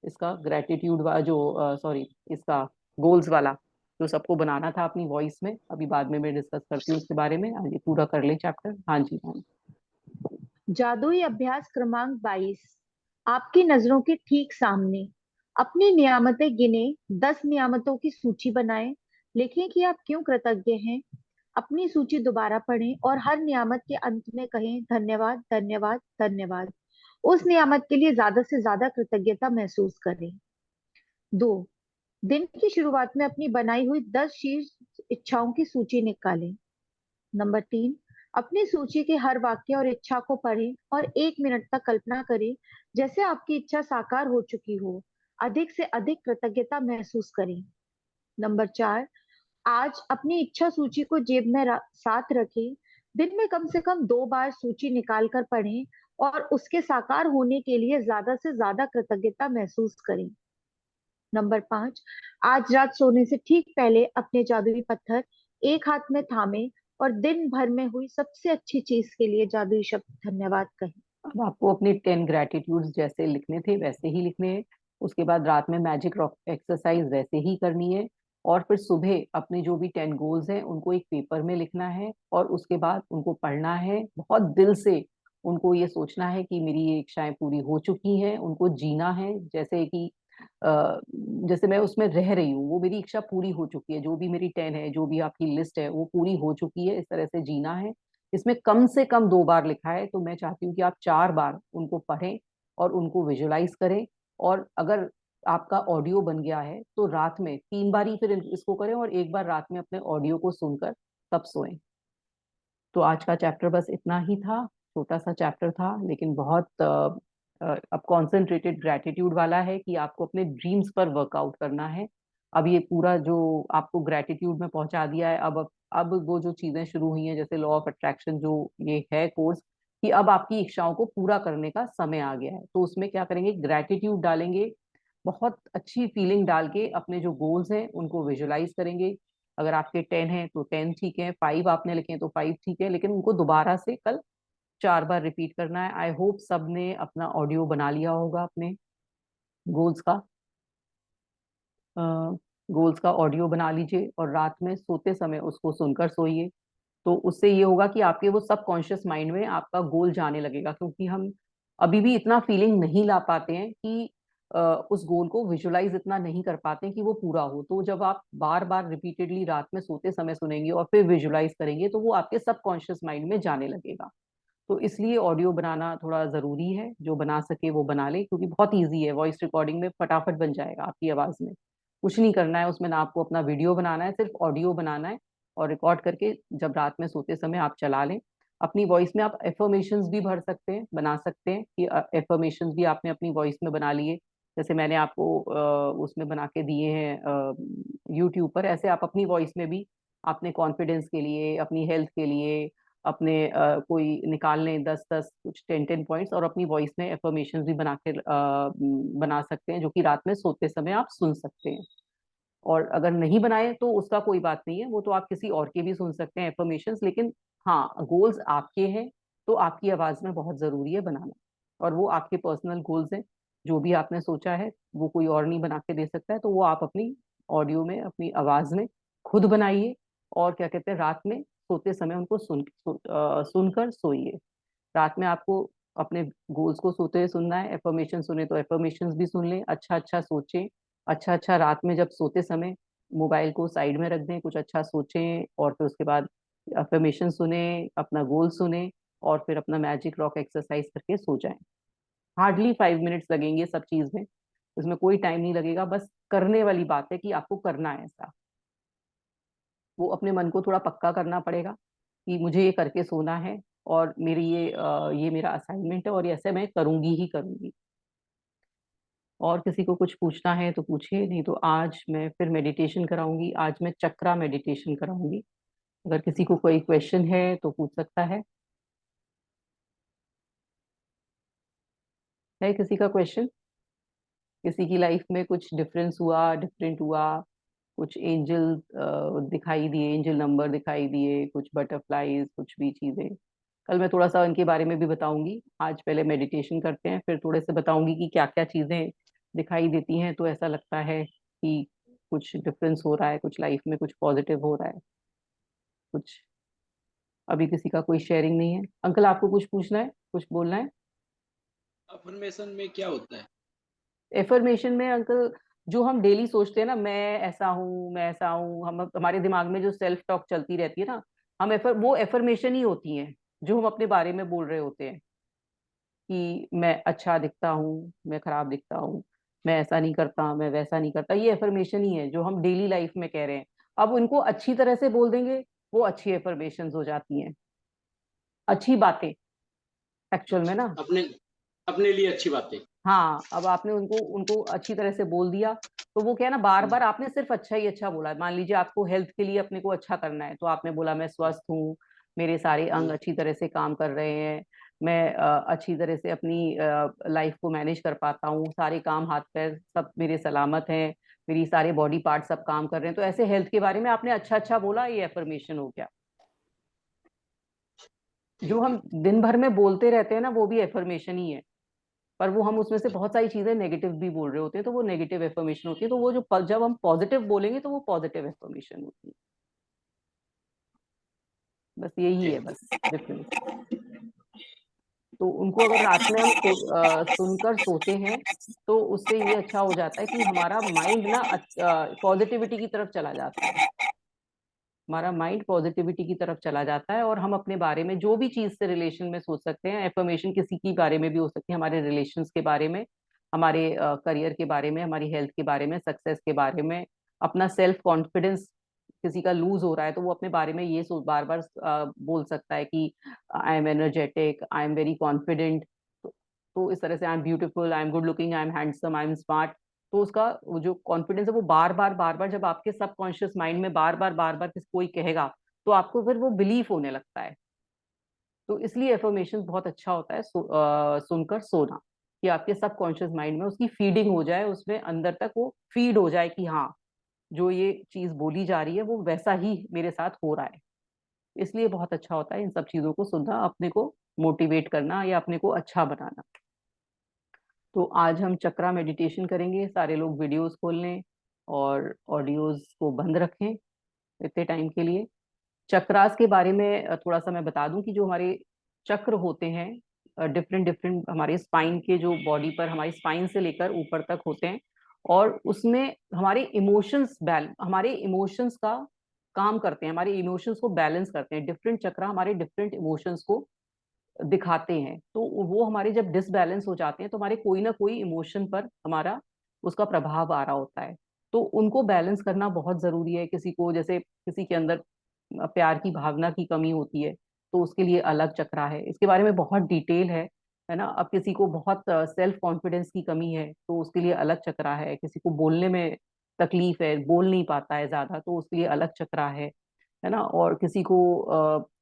इसका ग्रेटिट्यूड जो सॉरी इसका गोल्स वाला, जो सबको बनाना था अपनी वॉइस में। अभी बाद में मैं डिस्कस करती हूँ उसके बारे में। आगे पूरा कर लें चैप्टर। हाँ जी मैम। जादुई अभ्यास क्रमांक 22। आपकी नजरों के ठीक सामने अपनी नियामतें गिने 10 नियामतों की सूची बनाएं। लिखें कि आप क्यों कृतज्ञ हैं। अपनी सूची दोबारा पढ़ें और हर नियामत के अंत में कहें धन्यवाद, धन्यवाद, धन्यवाद। उस नियामत के लिए ज्यादा से ज्यादा कृतज्ञता महसूस करें। 2। दिन की शुरुआत में अपनी बनाई हुई 10 शीर्ष इच्छाओं की सूची निकालें। नंबर 3, अपनी सूची के हर वाक्य और इच्छा को पढ़ें और 1 मिनट तक कल्पना करें जैसे आपकी इच्छा साकार हो चुकी हो। अधिक से अधिक कृतज्ञता महसूस करें। नंबर 4, आज अपनी इच्छा सूची को जेब में साथ रखें। दिन में कम से कम 2 बार सूची निकाल कर पढ़ें और उसके साकार होने के लिए ज्यादा से ज्यादा कृतज्ञता महसूस करें। नंबर 5, आज रात सोने से ठीक पहले अपने जादुई पत्थर एक हाथ में थामे और दिन भर में हुई सबसे अच्छी चीज के लिए जादुई शब्द धन्यवाद कहें। अब आपको अपने 10 ग्रेटिट्यूड्स जैसे लिखने थे वैसे ही लिखने हैं। उसके बाद रात में मैजिक रॉक एक्सरसाइज वैसे ही करनी है। और फिर सुबह अपने जो भी 10 गोल्स हैं उनको एक पेपर में लिखना है और उसके बाद उनको पढ़ना है। बहुत दिल से उनको ये सोचना है कि मेरी ये इच्छाएं पूरी हो चुकी हैं। उनको जीना है जैसे कि जैसे मैं उसमें रह रही हूँ, वो मेरी इच्छा पूरी हो चुकी है। जो भी मेरी 10 है, जो भी आपकी लिस्ट है, वो पूरी हो चुकी है। इस तरह से जीना है। इसमें कम से कम 2 बार लिखा है, तो मैं चाहती हूँ कि आप 4 बार उनको पढ़ें और उनको विजुलाइज करें। और अगर आपका ऑडियो बन गया है तो रात में 3 बार ही फिर इसको करें और 1 बार रात में अपने ऑडियो को सुनकर तब सोएं। तो आज का चैप्टर बस इतना ही था। छोटा सा चैप्टर था लेकिन बहुत अब कॉन्सेंट्रेटेड ग्रेटिट्यूड वाला है कि आपको अपने ड्रीम्स पर वर्कआउट करना है। अब ये पूरा जो आपको ग्रेटिट्यूड में पहुंचा दिया है, अब वो जो चीजें शुरू हुई हैं जैसे लॉ ऑफ अट्रैक्शन जो ये है कोर्स, कि अब आपकी इच्छाओं को पूरा करने का समय आ गया है। तो उसमें क्या करेंगे, ग्रेटिट्यूड डालेंगे, बहुत अच्छी फीलिंग डाल के अपने जो गोल्स हैं उनको विजुलाइज करेंगे। अगर आपके 10 हैं तो 10 ठीक है, 5 आपने लिखे हैं तो 5 ठीक है, लेकिन उनको दोबारा से कल 4 बार रिपीट करना है। आई होप सबने अपना ऑडियो बना लिया होगा अपने गोल्स का। गोल्स का ऑडियो बना लीजिए और रात में सोते समय उसको सुनकर सोइए। तो उससे ये होगा कि आपके वो सबकॉन्शियस माइंड में आपका गोल जाने लगेगा, क्योंकि हम अभी भी इतना फीलिंग नहीं ला पाते हैं कि उस गोल को विजुलाइज इतना नहीं कर पाते हैं कि वो पूरा हो। तो जब आप बार बार रिपीटेडली रात में सोते समय सुनेंगे और फिर विजुलाइज करेंगे तो वो आपके सबकॉन्शियस माइंड में जाने लगेगा। तो इसलिए ऑडियो बनाना थोड़ा जरूरी है। जो बना सके वो बना ले, क्योंकि बहुत ईजी है। वॉइस रिकॉर्डिंग में फटाफट बन जाएगा आपकी आवाज में। कुछ नहीं करना है उसमें, ना आपको अपना वीडियो बनाना है, सिर्फ ऑडियो बनाना है और रिकॉर्ड करके जब रात में सोते समय आप चला लें। अपनी वॉइस में आप एफर्मेशंस भी भर सकते हैं, बना सकते हैं कि एफर्मेशंस भी आपने अपनी वॉइस में बना लिए। जैसे मैंने आपको उसमें बना के दिए हैं यूट्यूब पर, ऐसे आप अपनी वॉइस में भी अपने कॉन्फिडेंस के लिए, अपनी हेल्थ के लिए, अपने कोई निकाल लें 10-10 कुछ 10-10 पॉइंट्स और अपनी वॉइस में एफर्मेशंस भी बना सकते हैं, जो कि रात में सोते समय आप सुन सकते हैं। और अगर नहीं बनाए तो उसका कोई बात नहीं है, वो तो आप किसी और के भी सुन सकते हैं एफर्मेशंस। लेकिन हाँ, गोल्स आपके हैं तो आपकी आवाज में बहुत जरूरी है बनाना। और वो आपके पर्सनल गोल्स हैं, जो भी आपने सोचा है वो कोई और नहीं बना के दे सकता है। तो वो आप अपनी ऑडियो में, अपनी आवाज में खुद बनाइए और क्या कहते हैं, रात में सोते समय उनको सुनकर सोइए। रात में आपको अपने गोल्स को सोते हुए सुनना है। एफर्मेशन सुने तो एफर्मेशंस भी सुन लें, अच्छा अच्छा सोचें। अच्छा अच्छा रात में जब सोते समय मोबाइल को साइड में रख दें, कुछ अच्छा सोचें और फिर उसके बाद एफर्मेशन सुने, अपना गोल सुने और फिर अपना मैजिक रॉक एक्सरसाइज करके सो जाएं। हार्डली 5 मिनट्स लगेंगे सब चीज में, इसमें कोई टाइम नहीं लगेगा। बस करने वाली बात है कि आपको करना है ऐसा। वो अपने मन को थोड़ा पक्का करना पड़ेगा कि मुझे ये करके सोना है और मेरी ये मेरा असाइनमेंट है और ऐसे मैं करूंगी ही करूंगी। और किसी को कुछ पूछना है तो पूछिए, नहीं तो आज मैं फिर मेडिटेशन कराऊंगी। आज मैं चक्रा मेडिटेशन कराऊंगी। अगर किसी को कोई क्वेश्चन है तो पूछ सकता है किसी का क्वेश्चन? किसी की लाइफ में कुछ डिफरेंट हुआ, कुछ एंजल दिखाई दिए, एंजल नंबर दिखाई दिए, कुछ बटरफ्लाईज, कुछ भी चीजें। कल मैं थोड़ा सा इनके बारे में भी बताऊंगी। आज पहले मेडिटेशन करते हैं, फिर थोड़े से बताऊंगी कि क्या क्या चीजें दिखाई देती हैं तो ऐसा लगता है कि कुछ डिफरेंस हो रहा है, कुछ लाइफ में कुछ पॉजिटिव हो रहा है। कुछ अभी किसी का कोई शेयरिंग नहीं है। अंकल आपको कुछ पूछना है, कुछ बोलना है? अफर्मेशन में क्या होता है? एफर्मेशन में अंकल, जो हम डेली सोचते हैं ना, मैं ऐसा हूँ, मैं ऐसा हूँ, हम हमारे दिमाग में जो सेल्फ टॉक चलती रहती है ना, वो एफर्मेशन ही होती हैं जो हम अपने बारे में बोल रहे होते हैं कि मैं अच्छा दिखता हूँ, मैं खराब दिखता हूँ, मैं ऐसा नहीं करता, मैं वैसा नहीं करता। ये एफर्मेशन ही है जो हम डेली लाइफ में कह रहे हैं। अब उनको अच्छी तरह से बोल देंगे, वो अच्छी एफर्मेशंस हो जाती हैं, अच्छी बातें एक्चुअल में ना। अपने अपने लिए अच्छी बातें। हाँ, अब आपने उनको उनको अच्छी तरह से बोल दिया, तो वो क्या है ना, बार बार आपने सिर्फ अच्छा ही अच्छा बोला। मान लीजिए आपको हेल्थ के लिए अपने को अच्छा करना है, तो आपने बोला मैं स्वस्थ हूँ, मेरे सारे अंग अच्छी तरह से काम कर रहे हैं, मैं अच्छी तरह से अपनी लाइफ को मैनेज कर पाता हूँ, सारे काम हाथ पैर सब मेरे सलामत हैं, मेरी सारे बॉडी पार्ट सब काम कर रहे हैं। तो ऐसे हेल्थ के बारे में आपने अच्छा अच्छा बोला, ये एफर्मेशन हो गया। जो हम दिन भर में बोलते रहते हैं ना, वो भी एफर्मेशन ही है, पर वो हम उसमें से बहुत सारी चीजें नेगेटिव भी बोल रहे होते हैं, तो वो नेगेटिव एफर्मेशन होती है। तो वो जो जब हम पॉजिटिव बोलेंगे तो वो पॉजिटिव एफर्मेशन होती है। बस यही है, बस डिफरेंस। तो उनको अगर रात में हम सुनकर सोते हैं, तो उससे ये अच्छा हो जाता है कि हमारा माइंड ना पॉजिटिविटी की तरफ चला जाता है, हमारा माइंड पॉजिटिविटी की तरफ चला जाता है, और हम अपने बारे में जो भी चीज से रिलेशन में सोच सकते हैं। एफर्मेशन किसी की बारे में भी हो सकती है, हमारे रिलेशंस के बारे में, हमारे करियर के बारे में, हमारी हेल्थ के बारे में, सक्सेस के बारे में, अपना सेल्फ कॉन्फिडेंस किसी का लूज हो रहा है, तो वो अपने बारे में ये बार बार बोल सकता है कि I am energetic, I am very confident. तो इस तरह से I am beautiful, I am good looking, I am handsome, I am smart. तो उसका वो जो कॉन्फिडेंस है, वो बार बार जब आपके सबकॉन्शियस माइंड में बार बार कोई कहेगा, तो आपको फिर वो बिलीफ होने लगता है। तो इसलिए एफर्मेशन बहुत अच्छा होता है सुनकर सोना, कि आपके सबकॉन्शियस माइंड में उसकी फीडिंग हो जाए, उसमें अंदर तक वो फीड हो जाए कि हाँ, जो ये चीज बोली जा रही है वो वैसा ही मेरे साथ हो रहा है। इसलिए बहुत अच्छा होता है इन सब चीजों को सुनना, अपने को मोटिवेट करना या अपने को अच्छा बनाना। तो आज हम चक्रा मेडिटेशन करेंगे। सारे लोग वीडियोस खोल लें और ऑडियोज को बंद रखें इतने टाइम के लिए। चक्रास के बारे में थोड़ा सा मैं बता दूं कि जो हमारे चक्र होते हैं, डिफरेंट डिफरेंट हमारे स्पाइन के, जो बॉडी पर हमारी स्पाइन से लेकर ऊपर तक होते हैं, और उसमें हमारे इमोशंस का काम करते हैं, हमारे इमोशंस को बैलेंस करते हैं। डिफरेंट चक्रा हमारे डिफरेंट इमोशंस को दिखाते हैं। तो वो हमारे जब डिसबैलेंस हो जाते हैं, तो हमारे कोई ना कोई इमोशन पर हमारा उसका प्रभाव आ रहा होता है। तो उनको बैलेंस करना बहुत जरूरी है। किसी को, जैसे किसी के अंदर प्यार की भावना की कमी होती है, तो उसके लिए अलग चक्रा है, इसके बारे में बहुत डिटेल है ना। अब किसी को बहुत सेल्फ कॉन्फिडेंस की कमी है, तो उसके लिए अलग चक्रा है। किसी को बोलने में तकलीफ है, बोल नहीं पाता है ज्यादा, तो उसके लिए अलग चक्रा है ना। और किसी को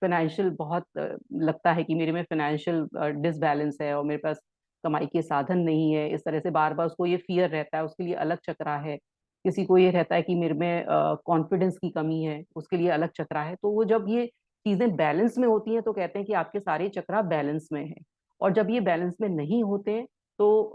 फाइनेंशियल बहुत लगता है कि मेरे में फाइनेंशियल डिसबैलेंस है और मेरे पास कमाई के साधन नहीं है, इस तरह से बार बार उसको ये फियर रहता है, उसके लिए अलग चक्रा है। किसी को ये रहता है कि मेरे में कॉन्फिडेंस की कमी है, उसके लिए अलग चक्रा है। तो वो जब ये चीजें बैलेंस में होती हैं, तो कहते हैं कि आपके सारे चक्रा बैलेंस में है। और जब ये बैलेंस में नहीं होते हैं, तो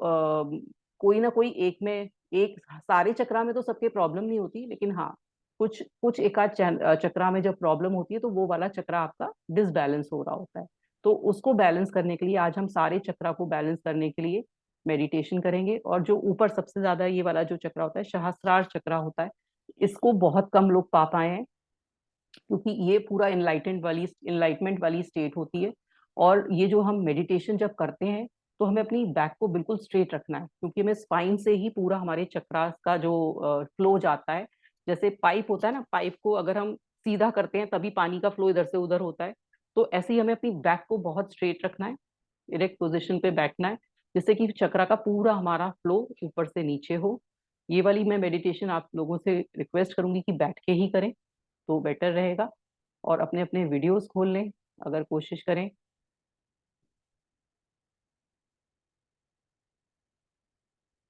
कोई ना कोई एक में, एक सारे चक्रा में तो सबके प्रॉब्लम नहीं होती, लेकिन हाँ, कुछ कुछ एक आध चक्रा में जब प्रॉब्लम होती है, तो वो वाला चक्रा आपका डिसबैलेंस हो रहा होता है। तो उसको बैलेंस करने के लिए आज हम सारे चक्रा को बैलेंस करने के लिए मेडिटेशन करेंगे। और जो ऊपर सबसे ज्यादा ये वाला जो चक्रा होता है, सहस्त्रार चक्रा होता है, इसको बहुत कम लोग पा पाए हैं, क्योंकि ये पूरा इनलाइटमेंट वाली स्टेट होती है। और ये जो हम मेडिटेशन जब करते हैं, तो हमें अपनी बैक को बिल्कुल स्ट्रेट रखना है, क्योंकि हमें स्पाइन से ही पूरा हमारे चक्रास का जो फ्लो जाता है। जैसे पाइप होता है ना, पाइप को अगर हम सीधा करते हैं, तभी पानी का फ्लो इधर से उधर होता है। तो ऐसे ही हमें अपनी बैक को बहुत स्ट्रेट रखना है, इरेक्ट पोजिशन पे बैठना है, जिससे कि चक्रा का पूरा हमारा फ्लो ऊपर से नीचे हो। ये वाली मैं मेडिटेशन आप लोगों से रिक्वेस्ट करूंगी कि बैठ के ही करें, तो बेटर रहेगा। और अपने अपने वीडियोस खोल लें अगर कोशिश करें,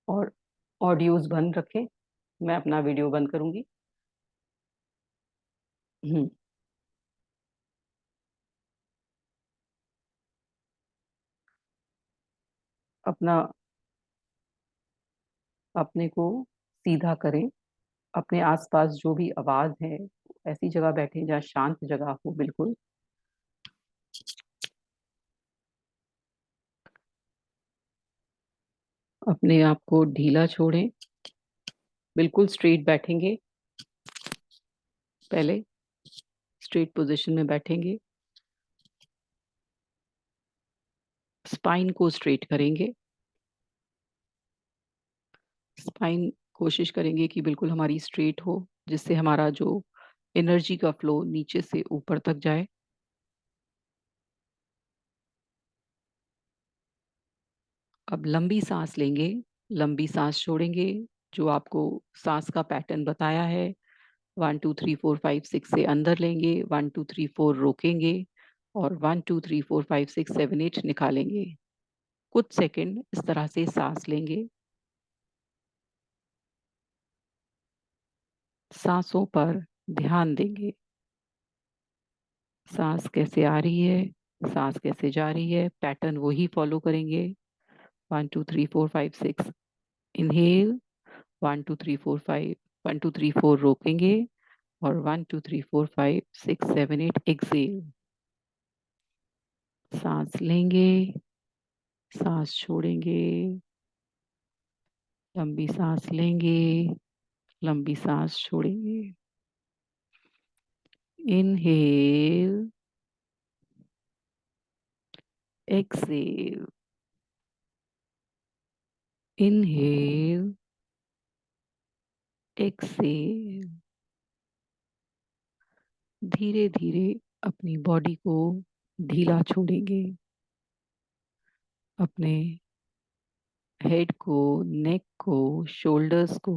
और ऑडियोज बंद रखें। मैं अपना वीडियो बंद करूंगी। हम्म, अपना अपने को सीधा करें। अपने आसपास जो भी आवाज है, ऐसी जगह बैठे जहाँ शांत जगह हो बिल्कुल। अपने आप को ढीला छोड़ें, बिल्कुल स्ट्रेट बैठेंगे। पहले स्ट्रेट पोजीशन में बैठेंगे, स्पाइन को स्ट्रेट करेंगे। स्पाइन कोशिश करेंगे कि बिल्कुल हमारी स्ट्रेट हो, जिससे हमारा जो एनर्जी का फ्लो नीचे से ऊपर तक जाए। अब लंबी सांस लेंगे, लंबी सांस छोड़ेंगे। जो आपको सांस का पैटर्न बताया है 1 2 3 4 5 6 से अंदर लेंगे, 1 2 3 4 रोकेंगे और 1 2 3 4 5 6 7 8 निकालेंगे। कुछ सेकंड इस तरह से सांस लेंगे। सांसों पर ध्यान देंगे। सांस कैसे आ रही है, सांस कैसे जा रही है, पैटर्न वही फॉलो करेंगे। 1 2 3 4 5 6 इनहेल, 1 2 3 4 5 1 2 3 4 रोकेंगे और 1 2 3 4 5 6 7 8 एक्सेल। सांस लेंगे, सांस छोड़ेंगे, लंबी सांस लेंगे, लंबी सांस छोड़ेंगे। Inhale, exhale, inhale, exhale. धीरे धीरे अपनी बॉडी को ढीला छोड़ेंगे। अपने हेड को, नेक को, शोल्डर्स को,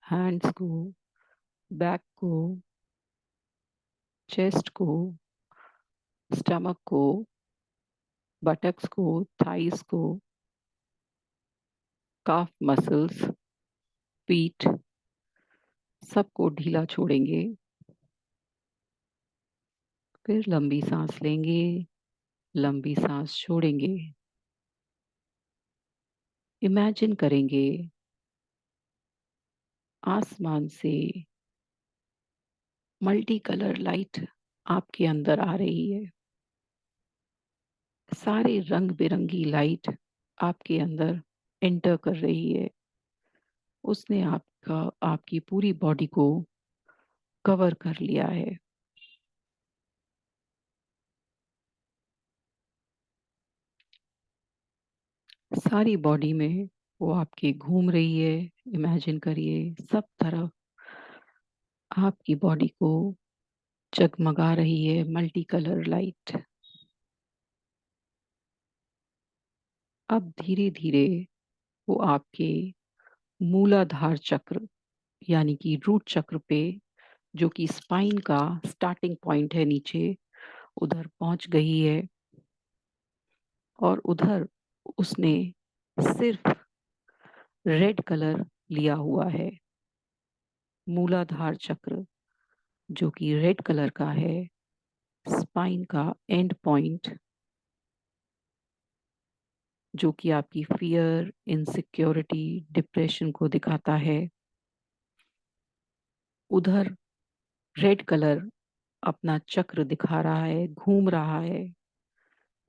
हैंड्स को, बैक को, चेस्ट को, स्टमक को, बटक्स को, थाइस को, काफ मसल्स, पीठ, सबको ढीला छोड़ेंगे। फिर लंबी सांस लेंगे, लंबी सांस छोड़ेंगे। इमेजिन करेंगे आसमान से मल्टी कलर लाइट आपके अंदर आ रही है। सारे रंग बिरंगी लाइट आपके अंदर एंटर कर रही है। उसने आपकी पूरी बॉडी को कवर कर लिया है। सारी बॉडी में वो आपके घूम रही है। इमेजिन करिए सब तरफ आपकी बॉडी को जगमगा रही है मल्टी कलर लाइट। अब धीरे धीरे वो आपके मूलाधार चक्र यानी कि रूट चक्र पे, जो कि स्पाइन का स्टार्टिंग पॉइंट है नीचे, उधर पहुंच गई है। और उधर उसने सिर्फ रेड कलर लिया हुआ है। मूलाधार चक्र जो कि रेड कलर का है, स्पाइन का एंड पॉइंट, जो कि आपकी फियर, इनसिक्योरिटी, डिप्रेशन को दिखाता है। उधर रेड कलर अपना चक्र दिखा रहा है, घूम रहा है।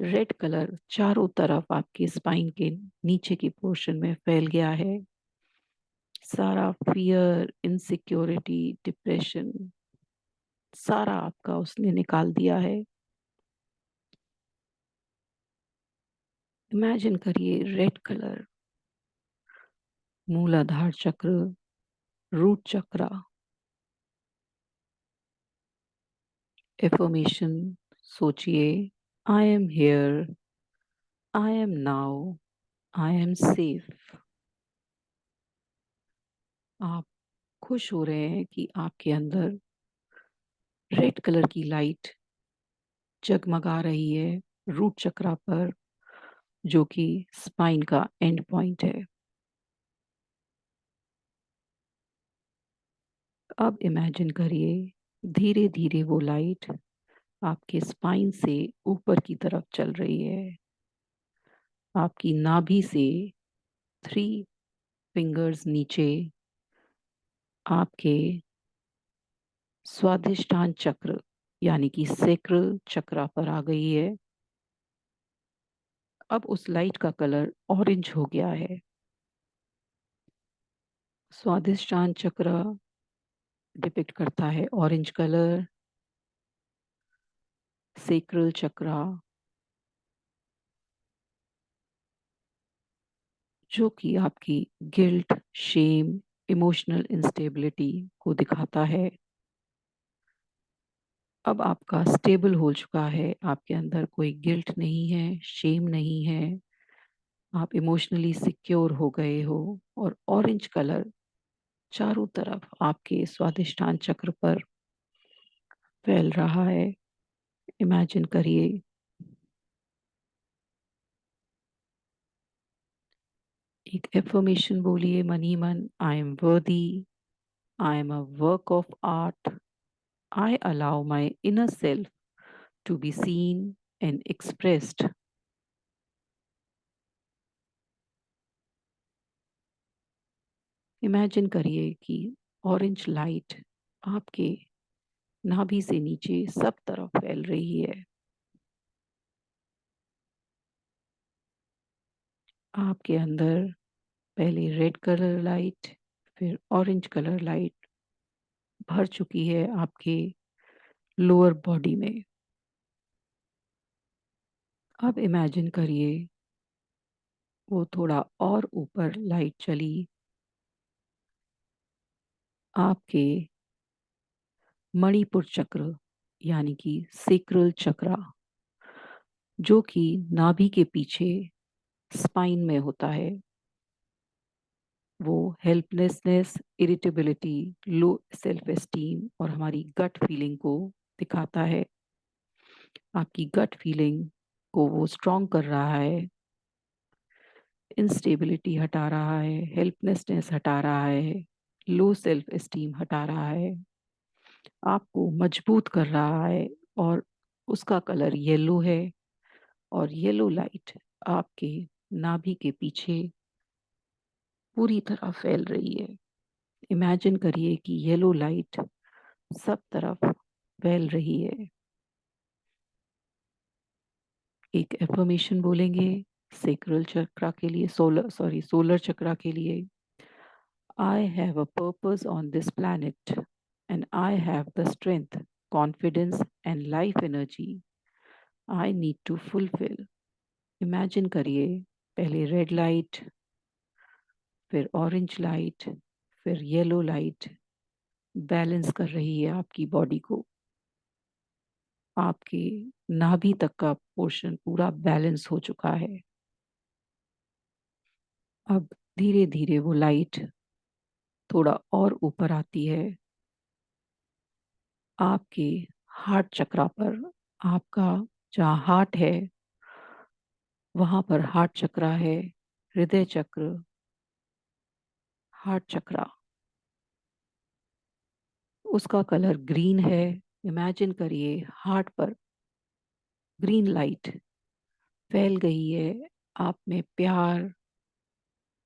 रेड कलर चारों तरफ आपके स्पाइन के नीचे की पोर्शन में फैल गया है। सारा फियर, इनसिक्योरिटी, डिप्रेशन सारा आपका उसने निकाल दिया है। इमेजिन करिए रेड कलर, मूलाधार चक्र, रूट चक्र। एफर्मेशन सोचिए, I am here, I am now, I am safe. आप खुश हो रहे हैं कि आपके अंदर रेड कलर की लाइट जगमगा रही है रूट चक्रा पर, जो कि स्पाइन का एंड पॉइंट है। अब इमेजिन करिए धीरे धीरे वो लाइट आपके स्पाइन से ऊपर की तरफ चल रही है। आपकी नाभि से 3 फिंगर्स नीचे आपके स्वादिष्टान चक्र यानी कि सेक्रल चक्रा पर आ गई है। अब उस लाइट का कलर ऑरेंज हो गया है। स्वादिष्टान चक्र डिपिक्ट करता है ऑरेंज कलर। सेक्रल चक्रा जो कि आपकी गिल्ट, शेम, इमोशनल इंस्टेबिलिटी को दिखाता है। अब आपका स्टेबल हो चुका है, आपके अंदर कोई गिल्ट नहीं है, शेम नहीं है, आप इमोशनली सिक्योर हो गए हो। और ऑरेंज कलर चारों तरफ आपके स्वादिष्टान चक्र पर फैल रहा है। इमेजिन करिए, एक एफर्मेशन बोलिए मन ही मन, आई एम वर्दी, I am a work of art, I allow my inner self to be seen and expressed. Imagine करिए कि ऑरेंज लाइट आपके नाभि से नीचे सब तरफ फैल रही है। आपके अंदर पहले रेड कलर लाइट, फिर ऑरेंज कलर लाइट भर चुकी है आपके लोअर बॉडी में। अब इमेजिन करिए वो थोड़ा और ऊपर लाइट चली आपके मणिपुर चक्र यानी कि सेक्रल चक्रा, जो कि नाभि के पीछे स्पाइन में होता है। वो helplessness, irritability, low self esteem और हमारी गट फीलिंग को दिखाता है। आपकी गट फीलिंग को वो स्ट्रॉन्ग कर रहा है, इंस्टेबिलिटी हटा रहा है, हेल्पलेसनेस हटा रहा है, लो सेल्फ एस्टीम हटा रहा है, आपको मजबूत कर रहा है। और उसका कलर येलो है और येलो लाइट आपके नाभि के पीछे पूरी तरह फैल रही है। इमेजिन करिए कि येलो लाइट सब तरफ फैल रही है। एक एफर्मेशन बोलेंगे सेक्रल चक्रा के लिए, सोलर चक्रा के लिए। I have a purpose on this planet and I have the strength, confidence and life energy I need to fulfill. Imagine करिए पहले रेड लाइट, फिर ऑरेंज लाइट, फिर येलो लाइट बैलेंस कर रही है आपकी बॉडी को। आपके नाभि तक का पोर्शन पूरा बैलेंस हो चुका है। अब धीरे धीरे वो लाइट थोड़ा और ऊपर आती है आपके हार्ट चक्रा पर। आपका जहाँ हार्ट है वहां पर हार्ट चक्रा है, हृदय चक्र, हार्ट चक्रा, उसका कलर ग्रीन है। इमेजिन करिए हार्ट पर ग्रीन लाइट फैल गई है, आप में प्यार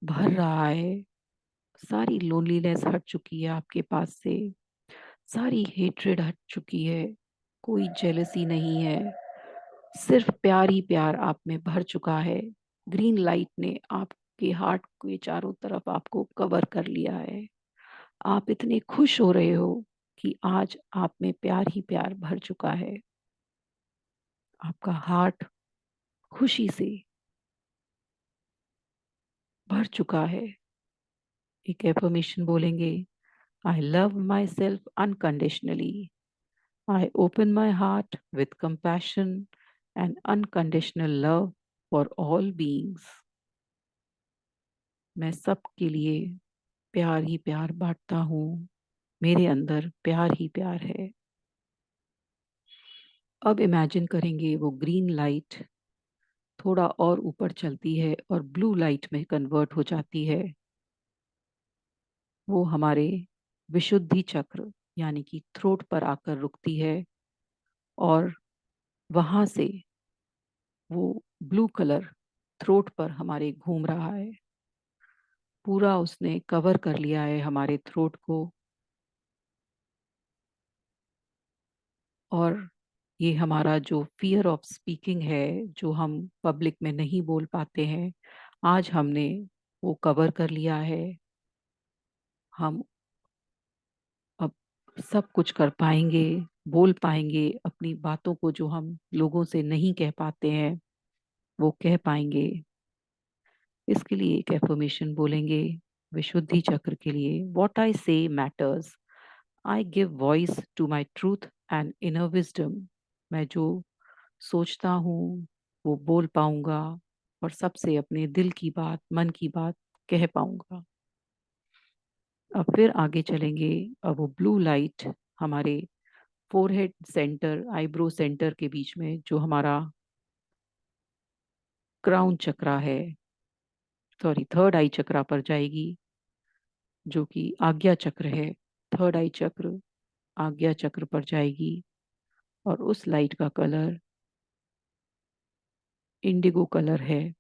भर रहा है, सारी लोनलीनेस हट चुकी है आपके पास से, सारी हेट्रेड हट चुकी है, कोई जेलसी नहीं है, सिर्फ प्यार ही प्यार आप में भर चुका है। ग्रीन लाइट ने आपके हार्ट के चारों तरफ आपको कवर कर लिया है। आप इतने खुश हो रहे हो कि आज आप में प्यार ही प्यार भर चुका है। आपका हार्ट खुशी से भर चुका है। एक एफर्मेशन बोलेंगे, I love my self unconditionally, I open my heart with compassion and unconditional love for all beings. मैं सबके लिए प्यार ही प्यार बांटता हूँ, मेरे अंदर प्यार ही प्यार है। अब इमेजिन करेंगे वो ग्रीन लाइट थोड़ा और ऊपर चलती है और ब्लू लाइट में कन्वर्ट हो जाती है। वो हमारे विशुद्धि चक्र यानी कि थ्रोट पर आकर रुकती है और वहां से वो ब्लू कलर थ्रोट पर हमारे घूम रहा है। पूरा उसने कवर कर लिया है हमारे थ्रोट को। और ये हमारा जो फियर ऑफ स्पीकिंग है, जो हम पब्लिक में नहीं बोल पाते हैं, आज हमने वो कवर कर लिया है। हम अब सब कुछ कर पाएंगे, बोल पाएंगे, अपनी बातों को जो हम लोगों से नहीं कह पाते हैं वो कह पाएंगे। इसके लिए एक एफर्मेशन बोलेंगे विशुद्धि चक्र के लिए, what I say matters, I give voice to my truth and inner wisdom. मैं जो सोचता हूँ वो बोल पाऊंगा और सबसे अपने दिल की बात, मन की बात कह पाऊंगा। अब फिर आगे चलेंगे। अब वो ब्लू लाइट हमारे फोरहेड सेंटर, आईब्रो सेंटर के बीच में, जो हमारा क्राउन चक्रा है, सॉरी थर्ड आई चक्रा पर जाएगी, जो कि आज्ञा चक्र है। थर्ड आई चक्र आज्ञा चक्र पर जाएगी और उस लाइट का कलर इंडिगो कलर है,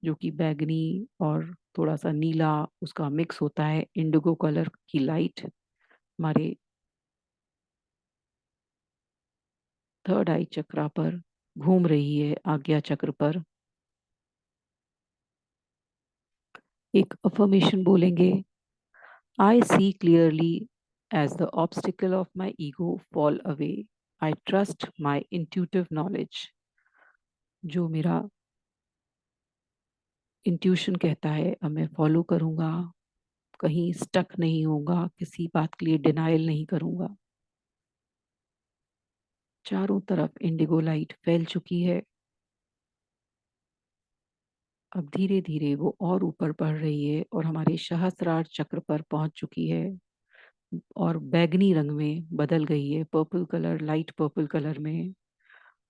जो कि बैगनी और थोड़ा सा नीला उसका मिक्स होता है। इंडिगो कलर की लाइट हमारे थर्ड आई चक्रा पर घूम रही है, आज्ञा चक्र पर। एक अफर्मेशन बोलेंगे। I see clearly as the obstacle of my ego fall away. I trust my intuitive knowledge. जो मेरा इंट्यूशन कहता है अब मैं फॉलो करूंगा, कहीं स्टक नहीं होगा, किसी बात के लिए डिनायल नहीं करूंगा। चारों तरफ इंडिगो लाइट फैल चुकी है। अब धीरे धीरे वो और ऊपर बढ़ रही है और हमारे सहस्रार चक्र पर पहुंच चुकी है और बैगनी रंग में बदल गई है, purple colour, light purple colour में।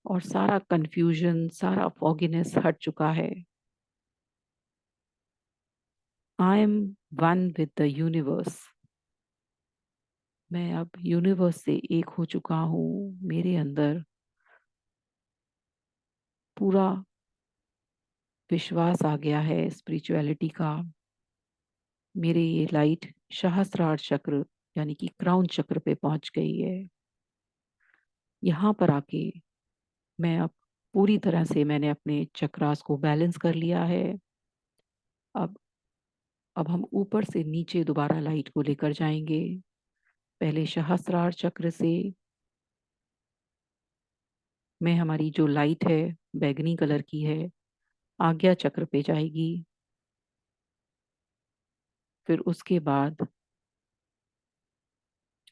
और सारा कंफ्यूजन, सारा फॉगिनेस हट चुका है। I am one with the universe. मैं अब यूनिवर्स से एक हो चुका हूँ। मेरे अंदर पूरा विश्वास आ गया है स्पिरिचुअलिटी का। मेरे ये लाइट सहस्रार चक्र यानी कि क्राउन चक्र पे पहुंच गई है। यहाँ पर आके मैं अब पूरी तरह से मैंने अपने चक्रास को बैलेंस कर लिया है। अब हम ऊपर से नीचे दोबारा लाइट को लेकर जाएंगे। पहले सहस्रार चक्र से में हमारी जो लाइट है बैगनी कलर की है, आज्ञा चक्र पे जाएगी। फिर उसके बाद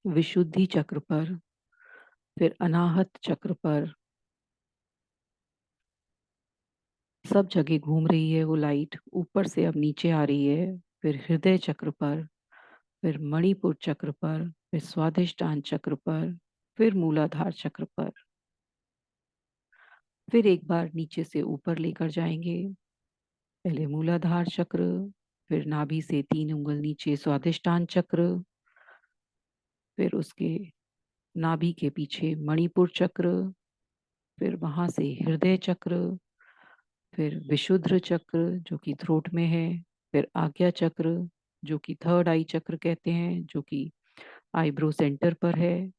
विशुद्धि चक्र पर, फिर अनाहत चक्र पर। सब जगह घूम रही है वो लाइट, ऊपर से अब नीचे आ रही है। फिर हृदय चक्र पर, फिर मणिपुर चक्र पर, फिर स्वादिष्टान चक्र पर, फिर मूलाधार चक्र पर। फिर एक बार नीचे से ऊपर लेकर जाएंगे। पहले मूलाधार चक्र, फिर नाभि से 3 उंगल नीचे स्वादिष्टान चक्र, फिर उसके नाभि के पीछे मणिपुर चक्र, फिर वहां से हृदय चक्र, फिर विशुद्ध चक्र जो कि थ्रोट में है, फिर आज्ञा चक्र जो कि थर्ड आई चक्र कहते हैं, जो कि आईब्रो सेंटर पर है,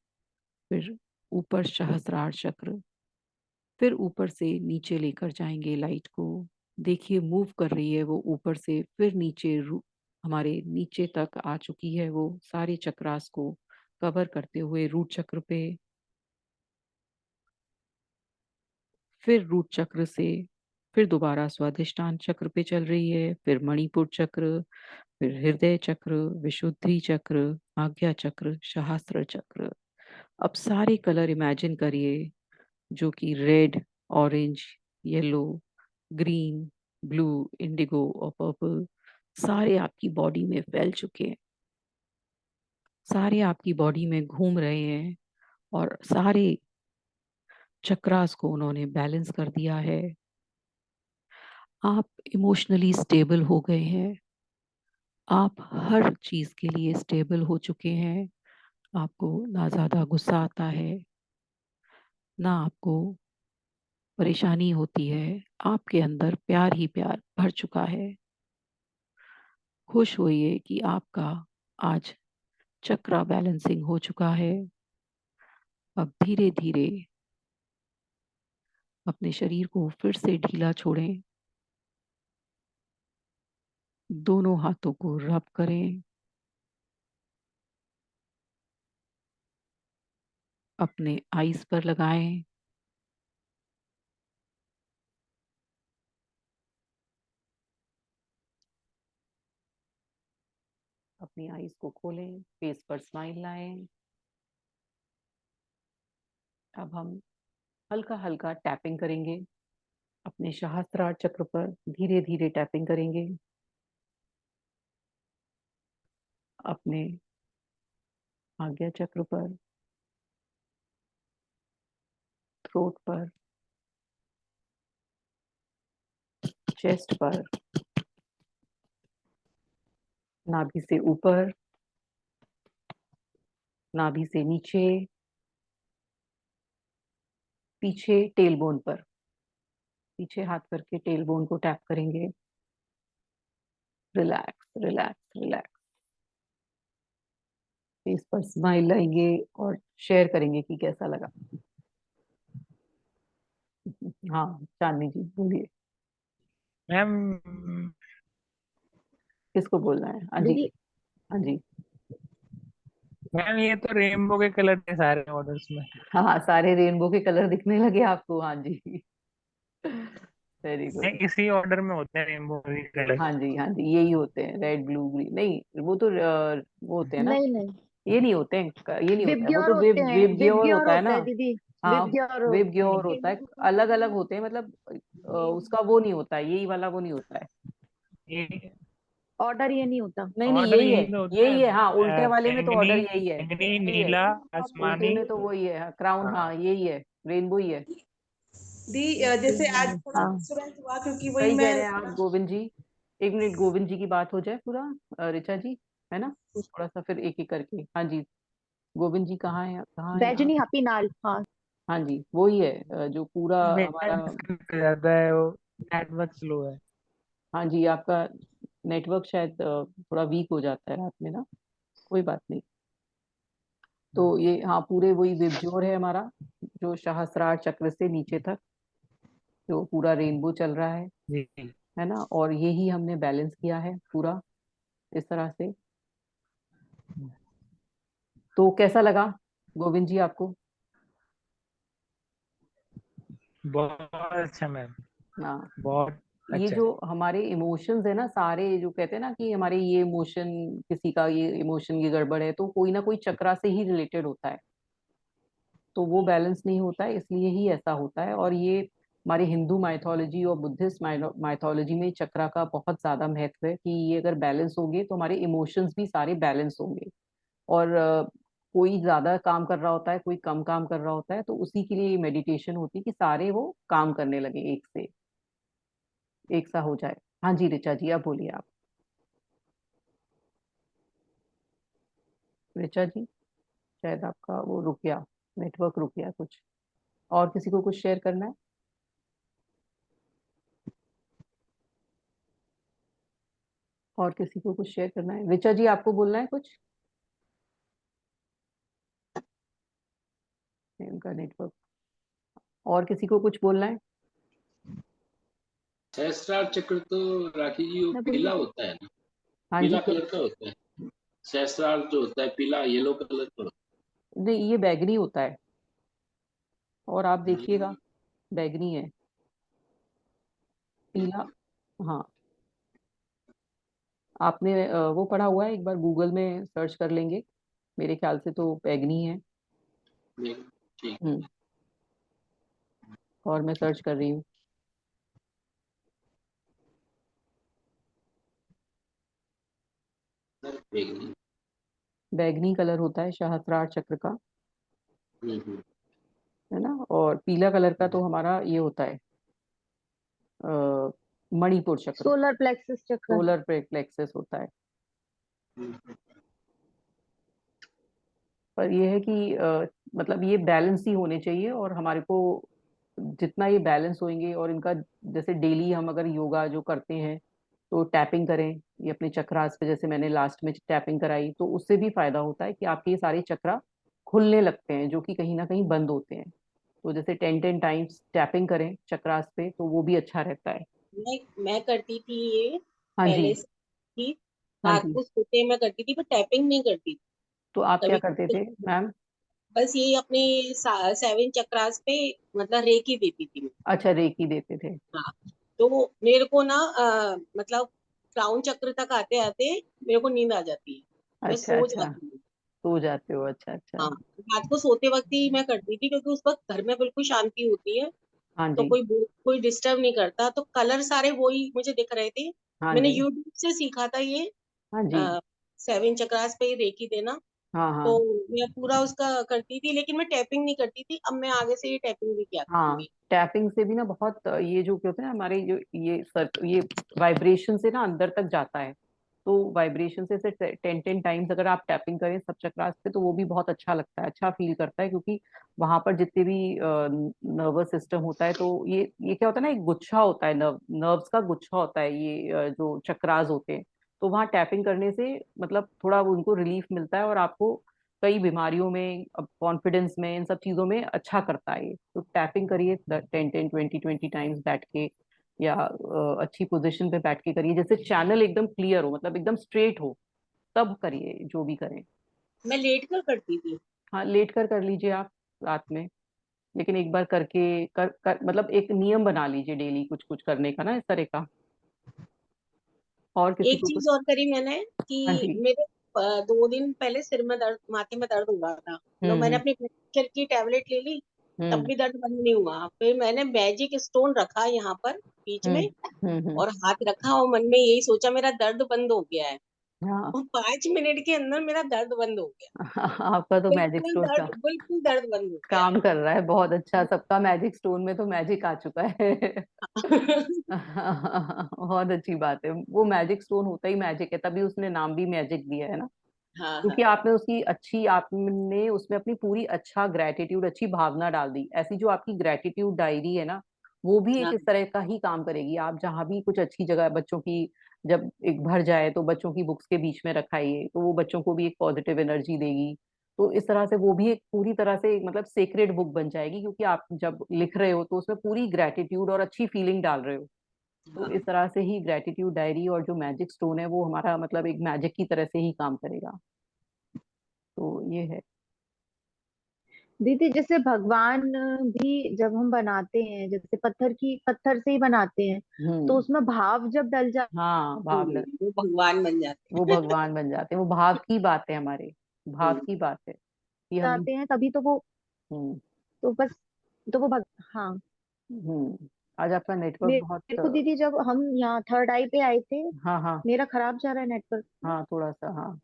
फिर ऊपर सहस्रार चक्र। फिर ऊपर से नीचे लेकर जाएंगे लाइट को। देखिए मूव कर रही है वो ऊपर से, फिर नीचे हमारे नीचे तक आ चुकी है वो, सारे चक्रास को कवर करते हुए रूट चक्र पे। फिर रूट चक्र से फिर दोबारा स्वादिष्टान चक्र पे चल रही है, फिर मणिपुर चक्र, फिर हृदय चक्र, विशुद्धि चक्र, आज्ञा चक्र, सहस्त्र चक्र। अब सारे कलर इमेजिन करिए, जो कि red, orange, yellow, green, blue, Indigo और पर्पल, सारे आपकी बॉडी में फैल चुके हैं। सारे आपकी बॉडी में घूम रहे हैं और सारे चक्रास को उन्होंने बैलेंस कर दिया है। आप इमोशनली स्टेबल हो गए हैं। आप हर चीज के लिए स्टेबल हो चुके हैं। आपको ना ज्यादा गुस्सा आता है, ना आपको परेशानी होती है। आपके अंदर प्यार ही प्यार भर चुका है। खुश होइए कि आपका आज चक्रा बैलेंसिंग हो चुका है। अब धीरे धीरे अपने शरीर को फिर से ढीला छोड़ें। दोनों हाथों को रब करें। अपने आईज पर लगाएं। अपनी आईज को खोलें, फेस पर स्माइल लाएं। अब हम हल्का हल्का टैपिंग करेंगे अपने सहस्त्रार चक्र पर, धीरे धीरे टैपिंग करेंगे अपने आज्ञा चक्र पर, थ्रोट पर, चेस्ट पर, नाभि से ऊपर, नाभि से नीचे, पीछे टेल बोन पर, पीछे हाथ करके टेल बोन को टैप करेंगे। Relax relax relax. फेस पर स्माइल लाएंगे और शेयर करेंगे कि कैसा लगा। हाँ चांदनी जी बोलिए, मैम किसको बोलना है? हाँ जी, दीदी हाँ जी। मैम ये तो रेनबो के कलर थे सारे ऑर्डर्स में। हाँ सारे रेनबो के कलर दिखने लगे आपको? हाँ जी, वेरी गुड। इसी ऑर्डर में होते हैं रेनबो के कलर। हाँ जी हाँ जी, यही होते हैं, रेड ब्लू ग्रीन। नहीं वो तो वो होते हैं ना, नहीं नहीं, ये नहीं होते हैं, ये नहीं होता है, वो विबग्योर तो होते हैं, विबग्योर विबग्योर होता है होता ना। है दीदी, हाँ विबग्योर विबग्योर होते होता है, अलग अलग होते हैं, मतलब उसका वो नहीं होता है, यही वाला वो नहीं होता है। ये ऑर्डर ये नहीं होता। नहीं नहीं ऑर्डर यही है, यही तो होता यही है, है। हाँ उल्टे वाले में तो बैंगनी ऑर्डर यही है, बैंगनी यही है। नीला उल्टे आसमानी। में तो वही है, क्राउन। हाँ हाँ यही है, रेनबो ही है। दी जैसे आज थोड़ा हाँ डिस्टर्बेंस हुआ क्योंकि वही सही कह मैं रहे हैं आप गोविंद जी। एक मिनट, गोविंद जी की बात हो जाए पूरा, ऋचा जी, है ना? थोड़ा सा फिर एक एक करके। हाँ जी, गोविंद जी कहाँ है, कहाँ है आप? बैजनी हैप्पी नाल, हाँ। हाँ जी वही है, जो पूरा मेरा हमारा। डिस्कनेक्ट हो जाता है, वो नेटवर्क स्लो है। हाँ जी आपका नेटवर्क शायद थोड़ा वीक हो जाता है रात में ना, कोई बात नहीं। तो ये हाँ पूरे वही विबज्योर है हमारा, जो सहस्रार चक्र से नीचे तक जो पूरा रेनबो चल रहा जी है ना? और यही हमने बैलेंस किया है पूरा इस तरह से। तो कैसा लगा गोविंद जी आपको? बहुत अच्छा मैम, हाँ बहुत ये अच्छा। जो हमारे इमोशंस है ना सारे, जो कहते हैं ना कि हमारे ये इमोशन, किसी का ये इमोशन की गड़बड़ है, तो कोई ना कोई चक्रा से ही रिलेटेड होता है, तो वो बैलेंस नहीं होता है, इसलिए ही ऐसा होता है। और ये हमारे हिंदू माइथोलॉजी और बुद्धिस्ट माइथोलॉजी में चक्रा का बहुत ज्यादा महत्व है कि ये अगर बैलेंस होंगे तो हमारे इमोशंस भी सारे बैलेंस होंगे। और कोई ज्यादा काम कर रहा होता है, कोई कम काम कर रहा होता है, तो उसी के लिए मेडिटेशन होती है कि सारे वो काम करने लगे, एक सा हो जाए। हाँ जी ऋचा जी आप बोलिए आप। ऋचा जी शायद आपका वो रुक गया, नेटवर्क रुक गया कुछ। और किसी को कुछ शेयर करना है? और किसी को कुछ शेयर करना है? ऋचा जी आपको बोलना है कुछ? नहीं, उनका नेटवर्क। और किसी को कुछ बोलना है? सहस्त्रार चक्र तो राखी जी वो मैं पीला बोलूँ? होता है ना, हाँ जी पीला क्या? कलर का होता है। सहस्त्रार जो होता है पीला येलो कलर का होता नहीं ये बैगनी होता है, और आप है। देखिएगा बैगनी है, पीला। हाँ आपने वो पढ़ा हुआ है, एक बार गूगल में सर्च कर लेंगे, मेरे ख्याल से तो बैगनी है। ठीक हम्म, और मैं सर्च कर रही हूँ। है, बैगनी। बैगनी कलर होता है सहस्त्रार चक्र का, हम्म। है ना? और पीला कलर का तो हमारा ये होता है मणिपुर चक्र, सोलर प्लेक्सस चक्र। सोलर प्लेक्सस होता है। हम्म। पर ये है कि मतलब ये बैलेंस ही होने चाहिए, और हमारे को जितना ये बैलेंस होंगे, और इनका जैसे डेली हम अगर योगा जो करते हैं तो टैपिंग करें ये अपने चक्रास पे, जैसे मैंने लास्ट में टैपिंग कराई, तो उससे भी फायदा होता है कि आपके ये सारे चक्रा खुलने लगते हैं जो कि कहीं ना कहीं बंद होते हैं। तो जैसे 10 टाइम्स टैपिंग करें चक्रास पे तो वो भी अच्छा रहता है। मैं करती थी ये, हाँ जी पहले से थी। हाँ रात जी। को सोते में करती थी, पर टैपिंग नहीं करती थी तो आप क्या कभी। करते थे मैम? बस ये अपने 7 चक्रास पे मतलब रेकी देती थी मैं। अच्छा रेकी देते थे। हाँ, तो मेरे को ना मतलब क्राउन चक्र तक आते आते मेरे को नींद आ जाती है, मैं अच्छा सो अच्छा। जाती हूँ। सो जाते हो, अच्छा अच्छा। हाँ, रात को सोते वक्त ही मैं करती थी, क्योंकि उस वक्त घर में बिल्कुल शांति होती है, हाँ तो जी। कोई डिस्टर्ब नहीं करता, तो कलर सारे वही मुझे दिख रहे थे। हाँ मैंने जी। यूट्यूब से सीखा था ये हाँ जी। 7 चक्रास पे ही रेकी देना। हाँ तो हाँ। मैं पूरा उसका करती थी, लेकिन मैं टैपिंग नहीं करती थी। अब मैं आगे से ये टैपिंग भी किया हाँ, करूंगी। टैपिंग से भी ना बहुत ये जो क्या होता है ना, हमारे जो ये वाइब्रेशन से ना अंदर तक जाता है। तो वाइब्रेशन से 10 टाइम्स अगर आप टैपिंग करें सब चक्रास पे, तो वो भी बहुत अच्छा लगता है, अच्छा फील करता है, क्योंकि वहां पर जितने भी नर्वस सिस्टम होता है, तो ये क्या होता है ना, एक गुच्छा होता है, नर्व्स का गुच्छा होता है ये, जो चक्रास होते हैं। तो वहाँ टैपिंग करने से मतलब थोड़ा उनको रिलीफ मिलता है, और आपको कई बीमारियों में, कॉन्फिडेंस में, इन सब चीजों में अच्छा करता है ये। तो टैपिंग करिए 10 10 20 20 टाइम्स बैठ के, या अच्छी पोजीशन पे बैठ के करिए, जैसे चैनल एकदम क्लियर हो, मतलब एकदम स्ट्रेट हो, तब करिए जो भी करें। मैं लेट कर करती थी। हाँ, लेट कर लीजिए आप रात में, लेकिन एक बार करके मतलब एक नियम बना लीजिए डेली कुछ कुछ करने का ना, इस तरह का। और किसी एक को कुछ। चीज और करी मैंने हाँ कि जी। मेरे 2 दिन पहले सिर में दर्द, माथे में दर्द हो रहा था। तो मैंने हम्म। अपनी प्रेशर की टैबलेट ले ली, तब हम्म। भी दर्द बंद नहीं हुआ। फिर मैंने मैजिक स्टोन रखा यहाँ पर बीच हम्म। में, हम्म। और हाथ रखा, और मन में यही सोचा मेरा दर्द बंद हो गया है। हाँ। और 5 मिनट के अंदर मेरा दर्द बंद हो गया। आपका तो मैजिक स्टोन का बिल्कुल दर्द बंद हो गया। काम कर रहा है, बहुत अच्छा। सबका मैजिक स्टोन में तो मैजिक आ चुका है। बहुत अच्छी बात है, वो मैजिक स्टोन होता ही मैजिक है, तभी उसने नाम भी मैजिक दिया है ना। हाँ हाँ क्योंकि आपने उसमें अपनी पूरी अच्छा ग्रेटिट्यूड, अच्छी भावना डाल दी। ऐसी जो आपकी ग्रेटिट्यूड डायरी है ना, वो भी एक हाँ। इस तरह का ही काम करेगी। आप जहाँ भी कुछ अच्छी जगह बच्चों की, जब एक भर जाए तो बच्चों की बुक्स के बीच में रखाइए, तो वो बच्चों को भी एक पॉजिटिव एनर्जी देगी। तो इस तरह से वो भी एक पूरी तरह से मतलब सेक्रेड बुक बन जाएगी, क्योंकि आप जब लिख रहे हो तो उसमें पूरी ग्रेटिट्यूड और अच्छी फीलिंग डाल रहे हो। तो हाँ। इस तरह से ही ग्रेटिट्यूड डायरी और जो मैजिक स्टोन है, वो हमारा मतलब एक मैजिक की तरह से ही काम करेगा। तो ये है। दीदी जैसे भगवान भी जब हम बनाते हैं, जैसे पत्थर से ही बनाते हैं, तो हम्म। उसमें भाव जब डल हाँ, वो भगवान बन जाते वो भगवान बन जाते हैं। वो भाव की बात है, हमारे भाव हैं। की बात है कि हम। जाते हैं तभी तो वो, हम्म। तो बस, तो वो हाँ। आज आपका नेटवर्क बहुत मेरे को दीदी जब हम यहाँ थर्ड आई पे आए थे, हाँ हाँ। मेरा खराब जा रहा है नेटवर्क। हाँ, थोड़ा सा, हाँ।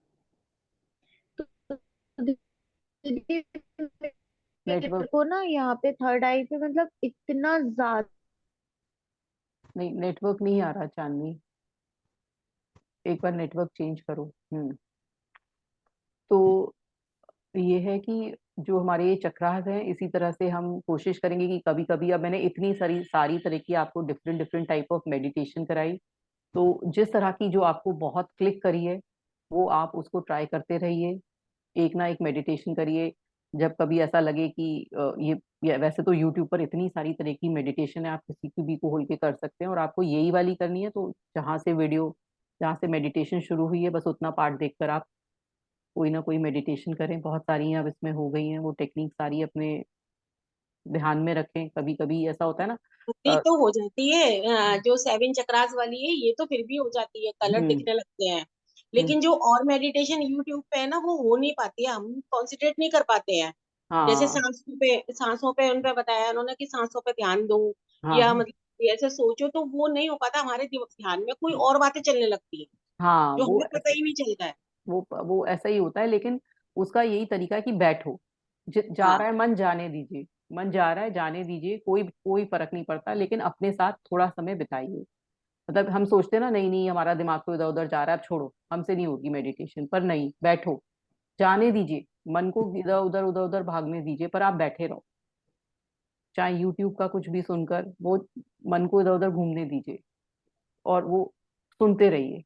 तो दीदी मेरे नेटवर्क को ना यहाँ पे थर्ड आई पे मतलब इतना ज्यादा, नहीं, नेटवर्क नहीं आ रहा चांदनी, एक बार नेटवर्क चेंज करो। तो ये है कि जो हमारे ये चक्रास हैं, इसी तरह से हम कोशिश करेंगे कि कभी कभी, अब मैंने इतनी सारी सारी तरह की आपको different different type of meditation कराई, तो जिस तरह की जो आपको बहुत क्लिक करी है, वो आप उसको ट्राई करते रहिए। एक ना एक मेडिटेशन करिए। जब कभी ऐसा लगे कि वैसे तो यूट्यूब पर इतनी सारी तरह की मेडिटेशन है, आप किसी की भी को खोल के कर सकते हैं, और आपको यही वाली करनी है तो जहाँ से मेडिटेशन शुरू हुई है, बस उतना पार्ट देखकर आप कोई ना कोई मेडिटेशन करें। बहुत सारी अब इसमें हो गई हैं, वो टेक्निक सारी अपने ध्यान में रखें। कभी कभी ऐसा होता है ना। ये तो हो जाती है, जो 7 चक्रास वाली है ये तो फिर भी हो जाती है, कलर हम्म। दिखने लगते हैं। हम्म। लेकिन जो और मेडिटेशन यूट्यूब पे है ना, वो हो नहीं पाती है, हम कॉन्सेंट्रेट नहीं कर पाते हैं। जैसे हाँ सांसों पे उन पे बताया उन्होंने कि सांसों पे ध्यान दो, हाँ। या मतलब ऐसे सोचो, तो वो नहीं हो पाता। हमारे ध्यान में कोई और बातें चलने लगती है, हाँ, जो वो हमें पता ही नहीं चलता है। वो ऐसा ही होता है, लेकिन उसका यही तरीका है कि बैठो। जा हाँ रहा है मन, जाने दीजिए। मन जा रहा है, जाने दीजिए, कोई कोई फर्क नहीं पड़ता, लेकिन अपने साथ थोड़ा समय बिताइए। मतलब हम सोचते हैं ना, नहीं नहीं हमारा दिमाग तो इधर उधर जा रहा है, अब छोड़ो, हमसे नहीं होगी मेडिटेशन, पर नहीं, बैठो, जाने दीजिए। मन को इधर उधर भागने दीजिए, पर आप बैठे रहो। चाहे यूट्यूब का कुछ भी सुनकर वो मन को इधर उधर घूमने दीजिए, और वो सुनते रहिए।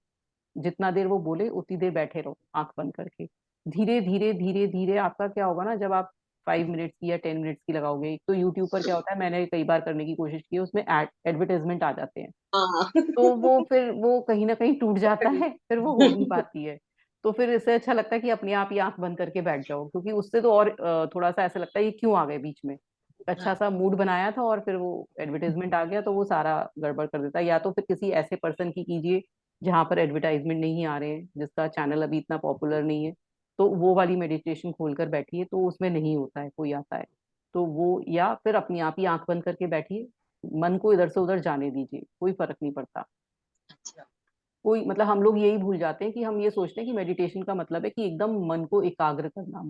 जितना देर वो बोले उतनी देर बैठे रहो आंख बंद करके। धीरे धीरे धीरे धीरे आपका क्या होगा ना, जब आप 5 मिनट्स की या 10 मिनट्स की लगाओगे, एक तो यूट्यूब पर क्या होता है, मैंने कई बार करने की कोशिश की है, उसमें एडवर्टाइजमेंट आ जाते हैं। हाँ। तो वो फिर वो कहीं ना कहीं टूट जाता है, फिर वो हो नहीं पाती है। तो फिर इससे अच्छा लगता है कि अपने आप ही आंख बंद करके बैठ जाओ, क्योंकि उससे तो और थोड़ा सा ऐसा लगता है ये क्यों आ गए बीच में। अच्छा सा मूड बनाया था और फिर वो एडवर्टाइजमेंट आ गया, तो वो सारा गड़बड़ कर देता है। या तो फिर किसी ऐसे पर्सन की कीजिए जहां पर एडवर्टाइजमेंट नहीं आ रहे हैं, जिसका चैनल अभी इतना पॉपुलर नहीं है, तो वो वाली मेडिटेशन खोलकर बैठिए, तो उसमें नहीं होता है, कोई आता है तो वो, या फिर अपनी आप ही आंख बंद करके बैठिए, मन को इधर से उधर जाने दीजिए, कोई फर्क नहीं पड़ता। कोई मतलब हम लोग यही भूल जाते हैं कि हम ये सोचते हैं कि मेडिटेशन का मतलब है कि एकदम मन को एकाग्र करना।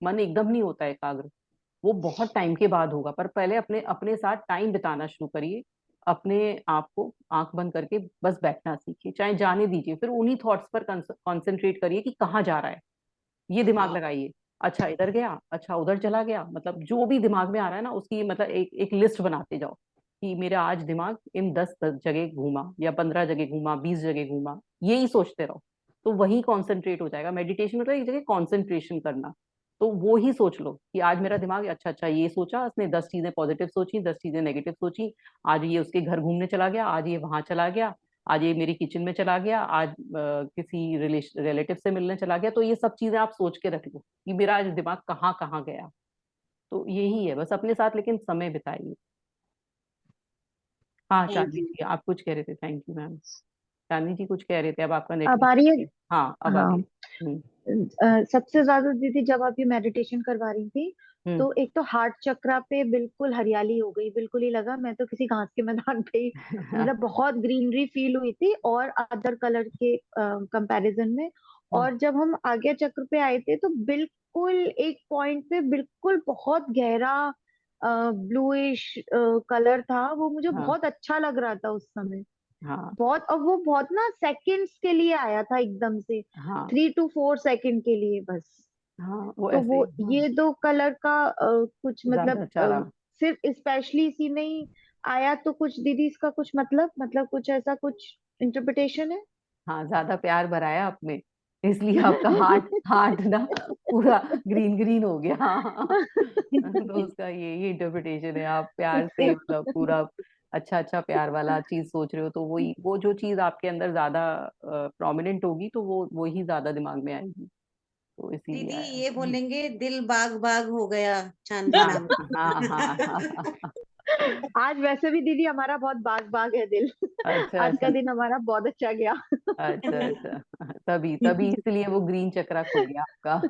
मन एकदम नहीं होता है एकाग्र, वो बहुत टाइम के बाद होगा, पर पहले अपने अपने साथ टाइम बिताना शुरू करिए। अपने आप को आंख बंद करके बस बैठना सीखिए, चाहे जाने दीजिए, फिर उन्हीं थॉट्स पर कंसंट्रेट करिए कि कहाँ जा रहा है, ये दिमाग लगाइए। अच्छा इधर गया, अच्छा उधर चला गया, मतलब जो भी दिमाग में आ रहा है ना उसकी मतलब एक एक लिस्ट बनाते जाओ कि मेरा आज दिमाग इन 10 जगह घूमा या 15 जगह घूमा, 20 जगह घूमा, यही सोचते रहो। तो वही कॉन्सेंट्रेट हो जाएगा। मेडिटेशन मतलब एक जगह कॉन्सेंट्रेशन करना। तो वो ही सोच लो कि आज मेरा दिमाग अच्छा अच्छा ये सोचा, उसने 10 चीजें पॉजिटिव सोची, 10 चीजें नेगेटिव सोची। आज ये उसके घर घूमने चला गया, आज ये वहां चला गया, आज ये मेरी किचन में चला गया, आज किसी रिलेटिव से मिलने चला गया। तो ये सब चीजें आप सोच के रख लो कि मेरा आज दिमाग कहाँ कहाँ गया। तो यही है बस, अपने साथ लेकिन समय बिताइए। हाँ थैंक चांदनी यू। जी आप कुछ कह रहे थे, थैंक यू मैम। चांदनी जी कुछ कह रहे थे, अब आपका अब आ रही है? नेटवर्क। हाँ अब आ हाँ। गई। हम्म। सबसे ज्यादा दीदी जब आप ये मेडिटेशन करवा रही थी, हम्म। तो एक तो हार्ट चक्रा पे बिल्कुल हरियाली हो गई, बिल्कुल ही लगा मैं तो किसी घास के मैदान पे ही, मतलब बहुत ग्रीनरी फील हुई थी और अदर कलर के कंपैरिजन में। और जब हम आगे चक्र पे आए थे तो बिल्कुल एक पॉइंट पे बिल्कुल बहुत गहरा ब्लूइश कलर था, वो मुझे हाँ बहुत अच्छा लग रहा था उस समय। हाँ बहुत, और वो बहुत ना सेकंड्स के लिए आया था एकदम से, हाँ 3 to 4 सेकंड के लिए बस। हाँ वो तो ऐसे वो ही, हाँ ये दो कलर का कुछ मतलब ज्यादा चारा। सिर्फ स्पेशली इसी में ही आया, तो कुछ दीदी इसका कुछ मतलब कुछ ऐसा कुछ इंटरप्रिटेशन है? हाँ ज्यादा प्यार भराया आपने, इसलिए आपका हार्ट हार्ट ना पूरा ग्रीन ग्रीन हो गया। तो उसका ये इंटरप्रिटेशन है, आप प्यार से मतलब पूरा अच्छा अच्छा प्यार वाला चीज सोच रहे हो, तो वही वो जो चीज आपके अंदर ज्यादा प्रोमिनेंट होगी तो वो ही ज्यादा दिमाग में आएगी, तो इसीलिए दीदी आया। ये बोलेंगे दिल बाग बाग हो गया चांदनी हाँ मैम हाँ का। हाँ हाँ। आज वैसे भी दीदी हमारा बहुत बाग बाग है दिल। अच्छा आज का अच्छा दिन हमारा बहुत अच्छा गया। अच्छा अच्छा, तभी तभी इसलिए वो ग्रीन चक्रा खुल गया आपका।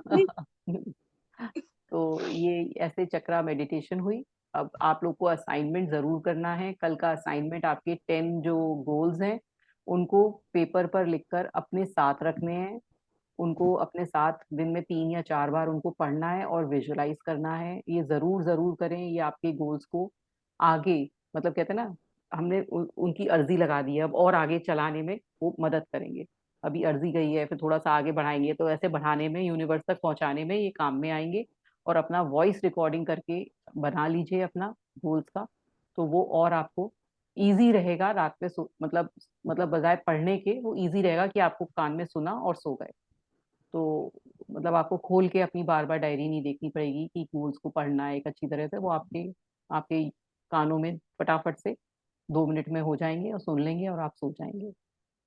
तो ये ऐसे चक्रा मेडिटेशन हुई। अब आप लोग को असाइनमेंट जरूर करना है। कल का असाइनमेंट आपके 10 जो गोल्स हैं उनको पेपर पर लिखकर अपने साथ रखने हैं। उनको अपने साथ दिन में 3 या 4 बार उनको पढ़ना है और विजुलाइज करना है। ये जरूर जरूर करें, ये आपके गोल्स को आगे मतलब कहते हैं ना, हमने उनकी अर्जी लगा दी है, अब और आगे चलाने में वो मदद करेंगे। अभी अर्जी गई है, फिर थोड़ा सा आगे बढ़ाएंगे, तो ऐसे बढ़ाने में, यूनिवर्स तक पहुंचाने में ये काम में आएंगे। और अपना वॉइस रिकॉर्डिंग करके बना लीजिए अपना गोल्स का, तो वो और आपको इजी रहेगा रात में मतलब बजाय पढ़ने के वो इजी रहेगा कि आपको कान में सुना और सो गए। तो मतलब आपको खोल के अपनी बार बार डायरी नहीं देखनी पड़ेगी कि गोल्स को पढ़ना है एक अच्छी तरह से, वो आपके आपके कानों में फटाफट से 2 मिनट में हो जाएंगे और सुन लेंगे और आप सो जाएंगे।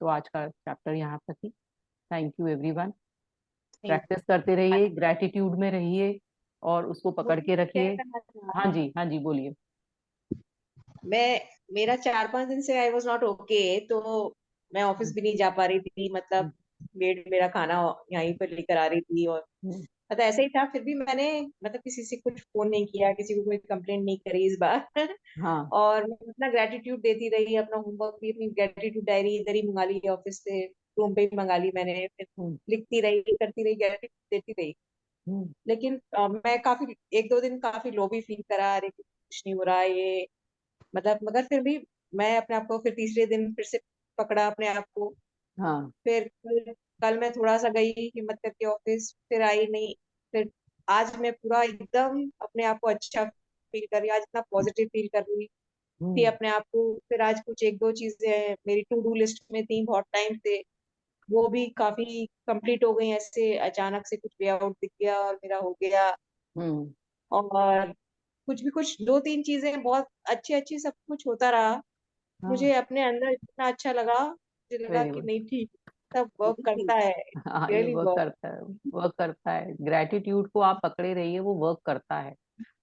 तो आज का चैप्टर यहाँ तक ही। Thank you everyone. Thank practice करते रहिए, ग्रेटिट्यूड में रहिए और उसको पकड़ मुझे के शेयर रखिए। करना चाह हाँ जी हाँ जी बोलिए। मैं मेरा 4-5 दिन से आई वॉज नॉट ओके, तो मैं ऑफिस भी नहीं जा पा रही थी, मतलब मेड मेरा खाना यहीं पर लेकर आ रही थी, और हम्म। मतलब ऐसे ही था। फिर भी मैंने मतलब किसी से कुछ फोन नहीं किया, किसी को कोई कंप्लेंट नहीं करी इस बार। हाँ और मैं अपना ग्रेटिट्यूड देती रही, अपना होमवर्क भी, अपनी ग्रेटिट्यूड डायरी इधर ही मंगा ली ऑफिस से, रूम पे ही मंगा ली मैंने। फिर हम्म, लिखती रही, करती रही, ग्रेटिट्यूड देती रही। हम्म, लेकिन मैं काफी 1-2 दिन काफी लो भी फील करा, अरे कुछ नहीं हो रहा है ये, मतलब। मगर फिर भी मैं अपने आप को फिर तीसरे दिन फिर से पकड़ा अपने आप को। हाँ फिर कल मैं थोड़ा सा गई हिम्मत करके ऑफिस, फिर आई नहीं। फिर आज मैं पूरा एकदम अपने आप को अच्छा फील कर रही, आज इतना पॉजिटिव फील कर रही थी हम्म, अपने आप को। फिर आज कुछ 1-2 चीजें मेरी टू डू लिस्ट में थी बहुत टाइम से, वो भी काफी कंप्लीट हो गई। ऐसे अचानक से कुछ वे आउट दिख गया और मेरा हो गया। हम्म, और कुछ भी, कुछ 2-3 चीजें बहुत अच्छी अच्छी, सब कुछ होता रहा। हाँ मुझे अपने अंदर इतना अच्छा लगा, मुझे लगा वेरी कि गुड। नहीं ठीक, सब वर्क करता है, हाँ ये रियली वर्क वर्क। करता है, वर्क करता है। ग्रेटिट्यूड को आप पकड़े रहिए, वो वर्क करता है।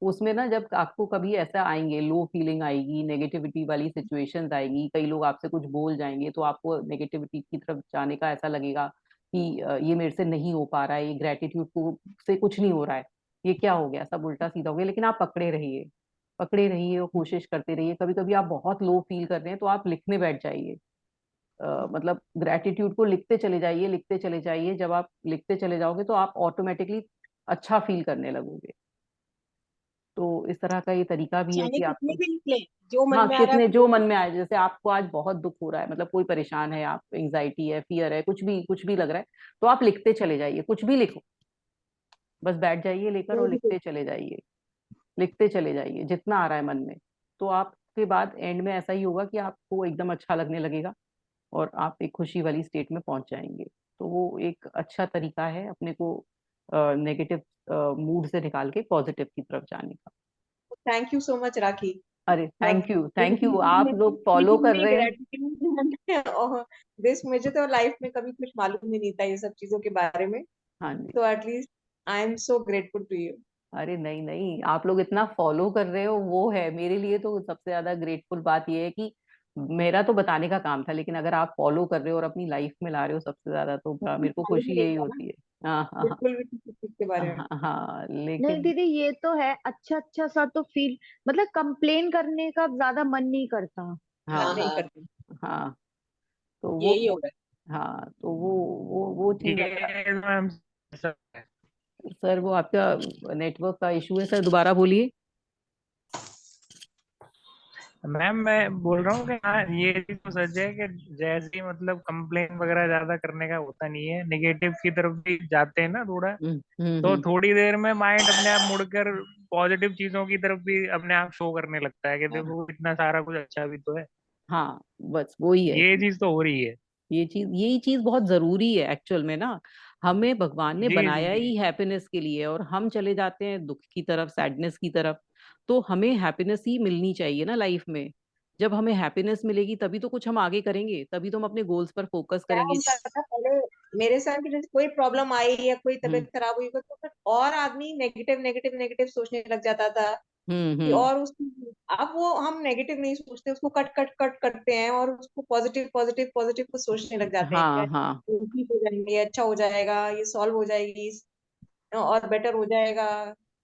उसमें ना जब आपको कभी ऐसा आएंगे, लो फीलिंग आएगी, नेगेटिविटी वाली सिचुएशंस आएगी, कई लोग आपसे कुछ बोल जाएंगे तो आपको नेगेटिविटी की तरफ जाने का ऐसा लगेगा कि ये मेरे से नहीं हो पा रहा है, ये ग्रेटिट्यूड को से कुछ नहीं हो रहा है, ये क्या हो गया, सब उल्टा सीधा हो गया। लेकिन आप पकड़े रहिए और कोशिश करते रहिए। कभी कभी आप बहुत लो फील कर रहे हैं तो आप लिखने बैठ जाइए। मतलब ग्रेटिट्यूड को लिखते चले जाइए। जब आप लिखते चले जाओगे तो आप ऑटोमेटिकली अच्छा फील करने लगोगे। तो इस तरह का ये तरीका भी है चाहे कि कितने आपको, भी निकले, जो मन हाँ, में आ रहा है कितने वो जो लिखो। मन में आए। जैसे आपको आज बहुत दुख हो रहा है, मतलब कोई परेशान है, आप एंजाइटी है, फियर है, कुछ भी लग रहा है, तो आप लिखते चले जाइए। कुछ भी लिखो, बस बैठ जाइए लेकर जो और भी लिखते चले जाइए जितना आ रहा है मन में। तो आपके बाद एंड में ऐसा ही होगा कि आपको एकदम अच्छा लगने लगेगा और आप एक खुशी वाली स्टेट में पहुंच जाएंगे। तो वो एक अच्छा तरीका है अपने को नेगेटिव मूड से निकाल के पॉजिटिव की तरफ जाने का। थैंक यू सो मच राखी। अरे थैंक यू, आप लोग फॉलो गिविंग कर मी रहे हैं। ग्रेटिट्यूड और दिस, मुझे तो लाइफ में कभी कुछ मालूम ही नहीं था ये सब चीजों के बारे में। हाँ जी। तो at least I am so grateful to you. अरे नहीं नहीं, आप लोग इतना फॉलो कर रहे हो, वो है मेरे लिए तो सबसे ज्यादा ग्रेटफुल बात ये है कि मेरा तो बताने का काम था, लेकिन अगर आप फॉलो कर रहे हो और अपनी लाइफ में ला रहे हो, सबसे ज्यादा तो मेरे को मालूम ही खुशी नहीं यही था ना, होती है। हाँ हाँ हाँ बिल्कुल भी किसी चीज के बारे में। हाँ हाँ, नहीं लेकिन दीदी, ये तो है, अच्छा अच्छा सा तो फील, मतलब कंप्लेन करने का ज्यादा मन नहीं करता। हाँ हाँ नहीं करती, हाँ, तो वो, यही होगा। हाँ तो वो चीज अगर, ये मैम सब है। सर वो आपका नेटवर्क का इशू है सर, दोबारा बोलिए। मैम मैं बोल रहा हूँ कि हाँ ये चीज तो सच है कि जैसे ही मतलब कंप्लेन वगैरह ज्यादा करने का होता नहीं है, नेगेटिव की तरफ भी जाते हैं ना थोड़ा, तो हम्म। थोड़ी देर में माइंड अपने आप मुड़कर पॉजिटिव चीजों की तरफ भी अपने आप शो करने लगता है कि देखो इतना सारा कुछ अच्छा भी तो है। हाँ, बस वही है ये कि चीज तो हो रही है। यही चीज बहुत जरूरी है एक्चुअल में ना। हमें भगवान ने जी जी बनाया जी। ही हैप्पीनेस के लिए, और हम चले जाते हैं दुख की तरफ, सैडनेस की तरफ। तो हमें हैप्पीनेस ही मिलनी चाहिए ना लाइफ में। जब हमें हैप्पीनेस मिलेगी तभी तो कुछ हम आगे करेंगे, तभी तो हम अपने गोल्स पर फोकस क्या करेंगे। होता था पहले मेरे साथ भी, जैसे कोई प्रॉब्लम आई या कोई हम्म तबीयत खराब हुई तो फिर और आदमी नेगेटिव नेगेटिव नेगेटिव सोचने लग जाता था कि, हम्म। और उस, अब वो हम नेगेटिव नहीं सोचते, उसको कट कट कट करते हैं और उसको पॉजिटिव पॉजिटिव पॉजिटिव को सोचने लग जाते हैं कि हाँ हाँ। ये ठीक हो जाएंगे, अच्छा हो जाएगा, ये सॉल्व हो जाएगी और बेटर हो जाएगा,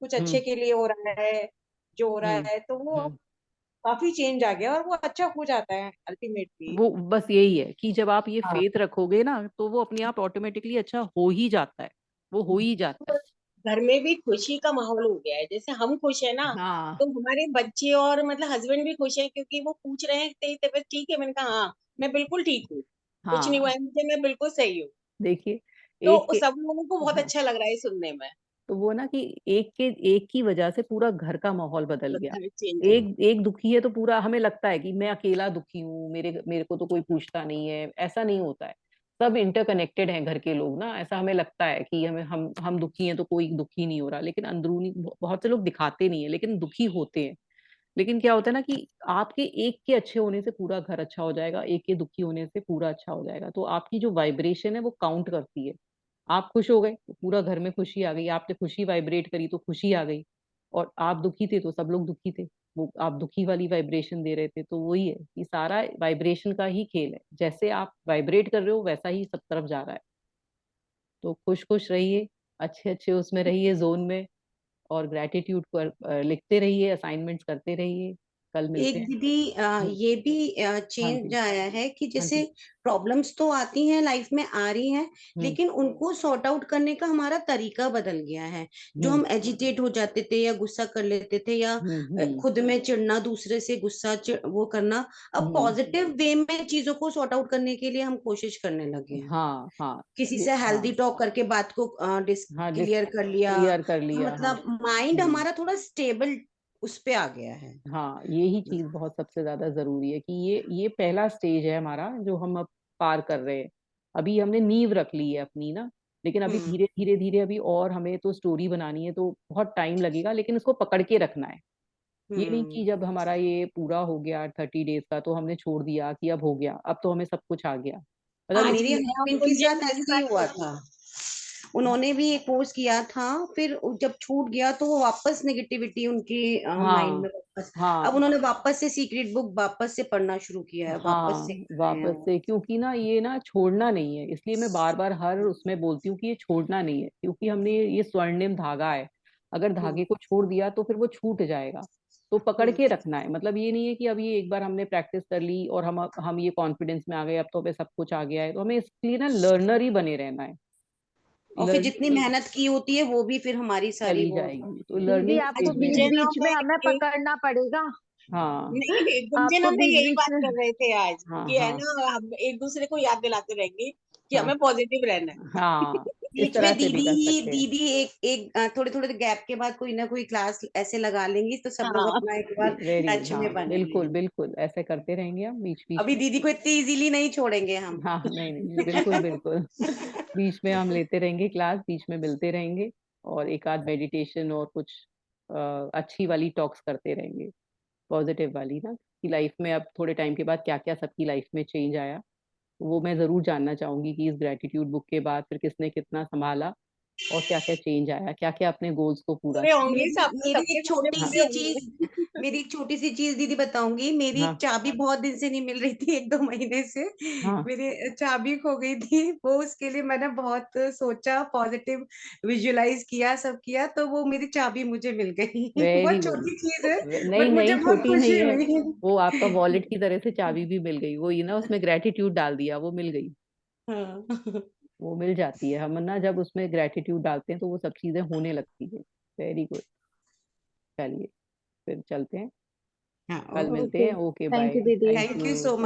कुछ अच्छे हम्म के लिए हो रहा है जो हो रहा हम्म है, तो वो हम्म। काफी चेंज आ गया और वो अच्छा हो जाता है अल्टीमेटली। वो बस यही है कि जब आप ये हाँ, फेथ रखोगे ना, तो वो अपने आप ऑटोमेटिकली अच्छा हो ही जाता है। वो हो ही जाता है। घर में भी खुशी का माहौल हो गया है, जैसे हम खुश है ना, हाँ तो हमारे बच्चे और मतलब हस्बैंड भी खुश है, क्योंकि वो पूछ रहे हैं तेरी तबीयत ठीक है, मैंने कहा हाँ मैं बिल्कुल ठीक हूँ, कुछ नहीं हुआ हाँ, है मुझे, मैं बिल्कुल सही हूँ। देखिए एक तो के, सब लोगों को बहुत हाँ, अच्छा लग रहा है सुनने में। तो वो ना कि एक की वजह से पूरा घर का माहौल बदल गया। घर चेंज हो। एक दुखी है तो पूरा हमें लगता है कि मैं अकेला दुखी हूँ, मेरे मेरे को तो कोई पूछता नहीं है। ऐसा नहीं होता है। सब इंटरकनेक्टेड हैं घर के लोग ना। ऐसा हमें लगता है कि हम दुखी हैं तो कोई दुखी नहीं हो रहा, लेकिन अंदरूनी बहुत से लोग दिखाते नहीं है लेकिन दुखी होते हैं। लेकिन क्या होता है ना कि आपके एक के अच्छे होने से पूरा घर अच्छा हो जाएगा, एक के दुखी होने से पूरा अच्छा हो जाएगा। तो आपकी जो वाइब्रेशन है वो काउंट करती है। आप खुश हो गए तो पूरा घर में खुशी आ गई, आपने खुशी वाइब्रेट करी तो खुशी आ गई। और आप दुखी थे तो सब लोग दुखी थे, वो आप दुखी वाली वाइब्रेशन दे रहे थे। तो वही है कि सारा वाइब्रेशन का ही खेल है। जैसे आप वाइब्रेट कर रहे हो वैसा ही सब तरफ जा रहा है। तो खुश खुश रहिए, अच्छे अच्छे उसमें रहिए जोन में, और ग्रेटिट्यूड पर लिखते रहिए, असाइनमेंट्स करते रहिए। कल मिलते एक हैं। दीदी हम्म, ये भी हाँ चेंज जी। आया है कि हाँ जैसे जी। प्रॉब्लम्स तो आती हैं लाइफ में, आ रही हैं, हम्म लेकिन उनको सॉर्ट आउट करने का हमारा तरीका बदल गया है। जो हम्म हम एजिटेट हो जाते थे या गुस्सा कर लेते थे या हम्म खुद में चिढ़ना, दूसरे से गुस्सा वो करना, अब हम्म। पॉजिटिव वे में चीजों को सॉर्ट आउट करने के लिए हम कोशिश करने लगे हैं। हाँ हाँ। किसी ये से हाँ हेल्दी टॉक करके बात को हाँ, क्लियर कर लिया, क्लियर कर लिया, हाँ। मतलब माइंड हम्म। हमारा थोड़ा स्टेबल उस पे आ गया है। हाँ, यही चीज बहुत सबसे ज्यादा जरूरी है कि ये पहला स्टेज है हमारा जो हम अब पार कर रहे हैं। अभी हमने नींव रख ली है अपनी ना, लेकिन अभी हम्म धीरे धीरे धीरे अभी और हमें तो स्टोरी बनानी है, तो बहुत टाइम लगेगा, लेकिन इसको पकड़ के रखना है। ये नहीं कि हम्म। जब हमारा ये पूरा हो गया 30 डेज का तो हमने छोड़ दिया कि अब हो गया, अब तो हमें सब कुछ आ गया। मतलब मेरे इसमें हस्बैंड के मुझे साथ मेरे ऐसे ही साथ हुआ भी था। उन्होंने भी एक कोर्स किया था, फिर जब छूट गया तो वो वापस नेगेटिविटी उनके माइंड में वापस, हाँ अब उन्होंने वापस से सीक्रेट बुक वापस से पढ़ना शुरू किया है, वापस हाँ से कर रहे हैं वापस वो। से, क्योंकि ना ये ना छोड़ना नहीं है, इसलिए मैं बार बार हर उसमें बोलती हूँ कि ये छोड़ना नहीं है, क्योंकि हमने ये स्वर्णिम धागा है, अगर धागे को छोड़ दिया तो फिर वो छूट जाएगा। तो पकड़ के रखना है, मतलब ये नहीं है कि अब ये एक बार हमने प्रैक्टिस कर ली और हम ये कॉन्फिडेंस में आ गए, अब तो हमें सब कुछ आ गया है, तो हमें इसके लिए ना लर्नर ही बने रहना है। और फिर जितनी लर्निंग मेहनत की होती है वो भी फिर हमारी सारी चली वो जाएगी, तो दीदी लर्निंग आपको स्टेज में बीच है। गुंजनों बीच में हमें में पकड़ना पड़ेगा। हाँ नहीं, गुंजन आपको हम बीच यही बीच बात में कर रहे थे आज हाँ कि है हाँ ना, हम एक दूसरे को याद दिलाते रहेंगे कि हाँ हमें पॉजिटिव रहना है। हाँ इस बीच तरह में से भी कर सकते हैं। दीदी एक एक थोड़े थोड़े गैप के बाद कोई ना कोई क्लास ऐसे लगा लेंगी तो सब लोग हाँ, अपना एक बार वेरी गुड, टच में हाँ बनेंगे। बिल्कुल बिल्कुल, ऐसे करते रहेंगे हम बीच बीच अभी में। दीदी को इतनी इजीली नहीं छोड़ेंगे हम। हाँ नहीं नहीं नहीं, बिल्कुल बिल्कुल बीच में हम लेते रहेंगे क्लास, बीच में मिलते रहेंगे, और एक आध मेडिटेशन और कुछ अच्छी वाली टॉक्स करते रहेंगे, पॉजिटिव वाली ना, कि लाइफ में अब थोड़े टाइम के बाद क्या क्या सबकी लाइफ में चेंज आया, वो मैं जरूर जानना चाहूंगी कि इस ग्रेटिट्यूड बुक के बाद फिर किसने कितना संभाला, और क्या क्या चेंज आया, क्या क्या अपने गोल्स को पूरा पूरे किया। होंगे, सब मेरी सबके एक सपने छोटी पूरे सी होंगे। चीज मेरी एक छोटी सी चीज दीदी बताऊंगी। मेरी हाँ चाबी बहुत दिन से नहीं मिल रही थी, 1-2 महीने से हाँ मेरी चाबी खो गई थी। वो उसके लिए मैंने बहुत सोचा, पॉजिटिव विजुलाइज किया, सब किया, तो वो मेरी चाबी मुझे मिल गई वेरी बहुत गुड। छोटी चीज है नहीं बट मुझे नहीं बहुत छोटी नहीं खुशी है, हुई। वो आपका वॉलेट की तरह से चाबी भी मिल गई, वो ये ना उसमें ग्रेटिट्यूड डाल दिया, वो मिल गई, हाँ वो मिल जाती है, हम ना जब उसमें ग्रेटिट्यूड डालते हैं तो वो सब चीजें होने लगती है। वेरी गुड, चलिए फिर चलते हैं, हाँ कल मिलते ओके, हैं, ओके थैंक बाय, यू दीदी। Thank thank you you. So much.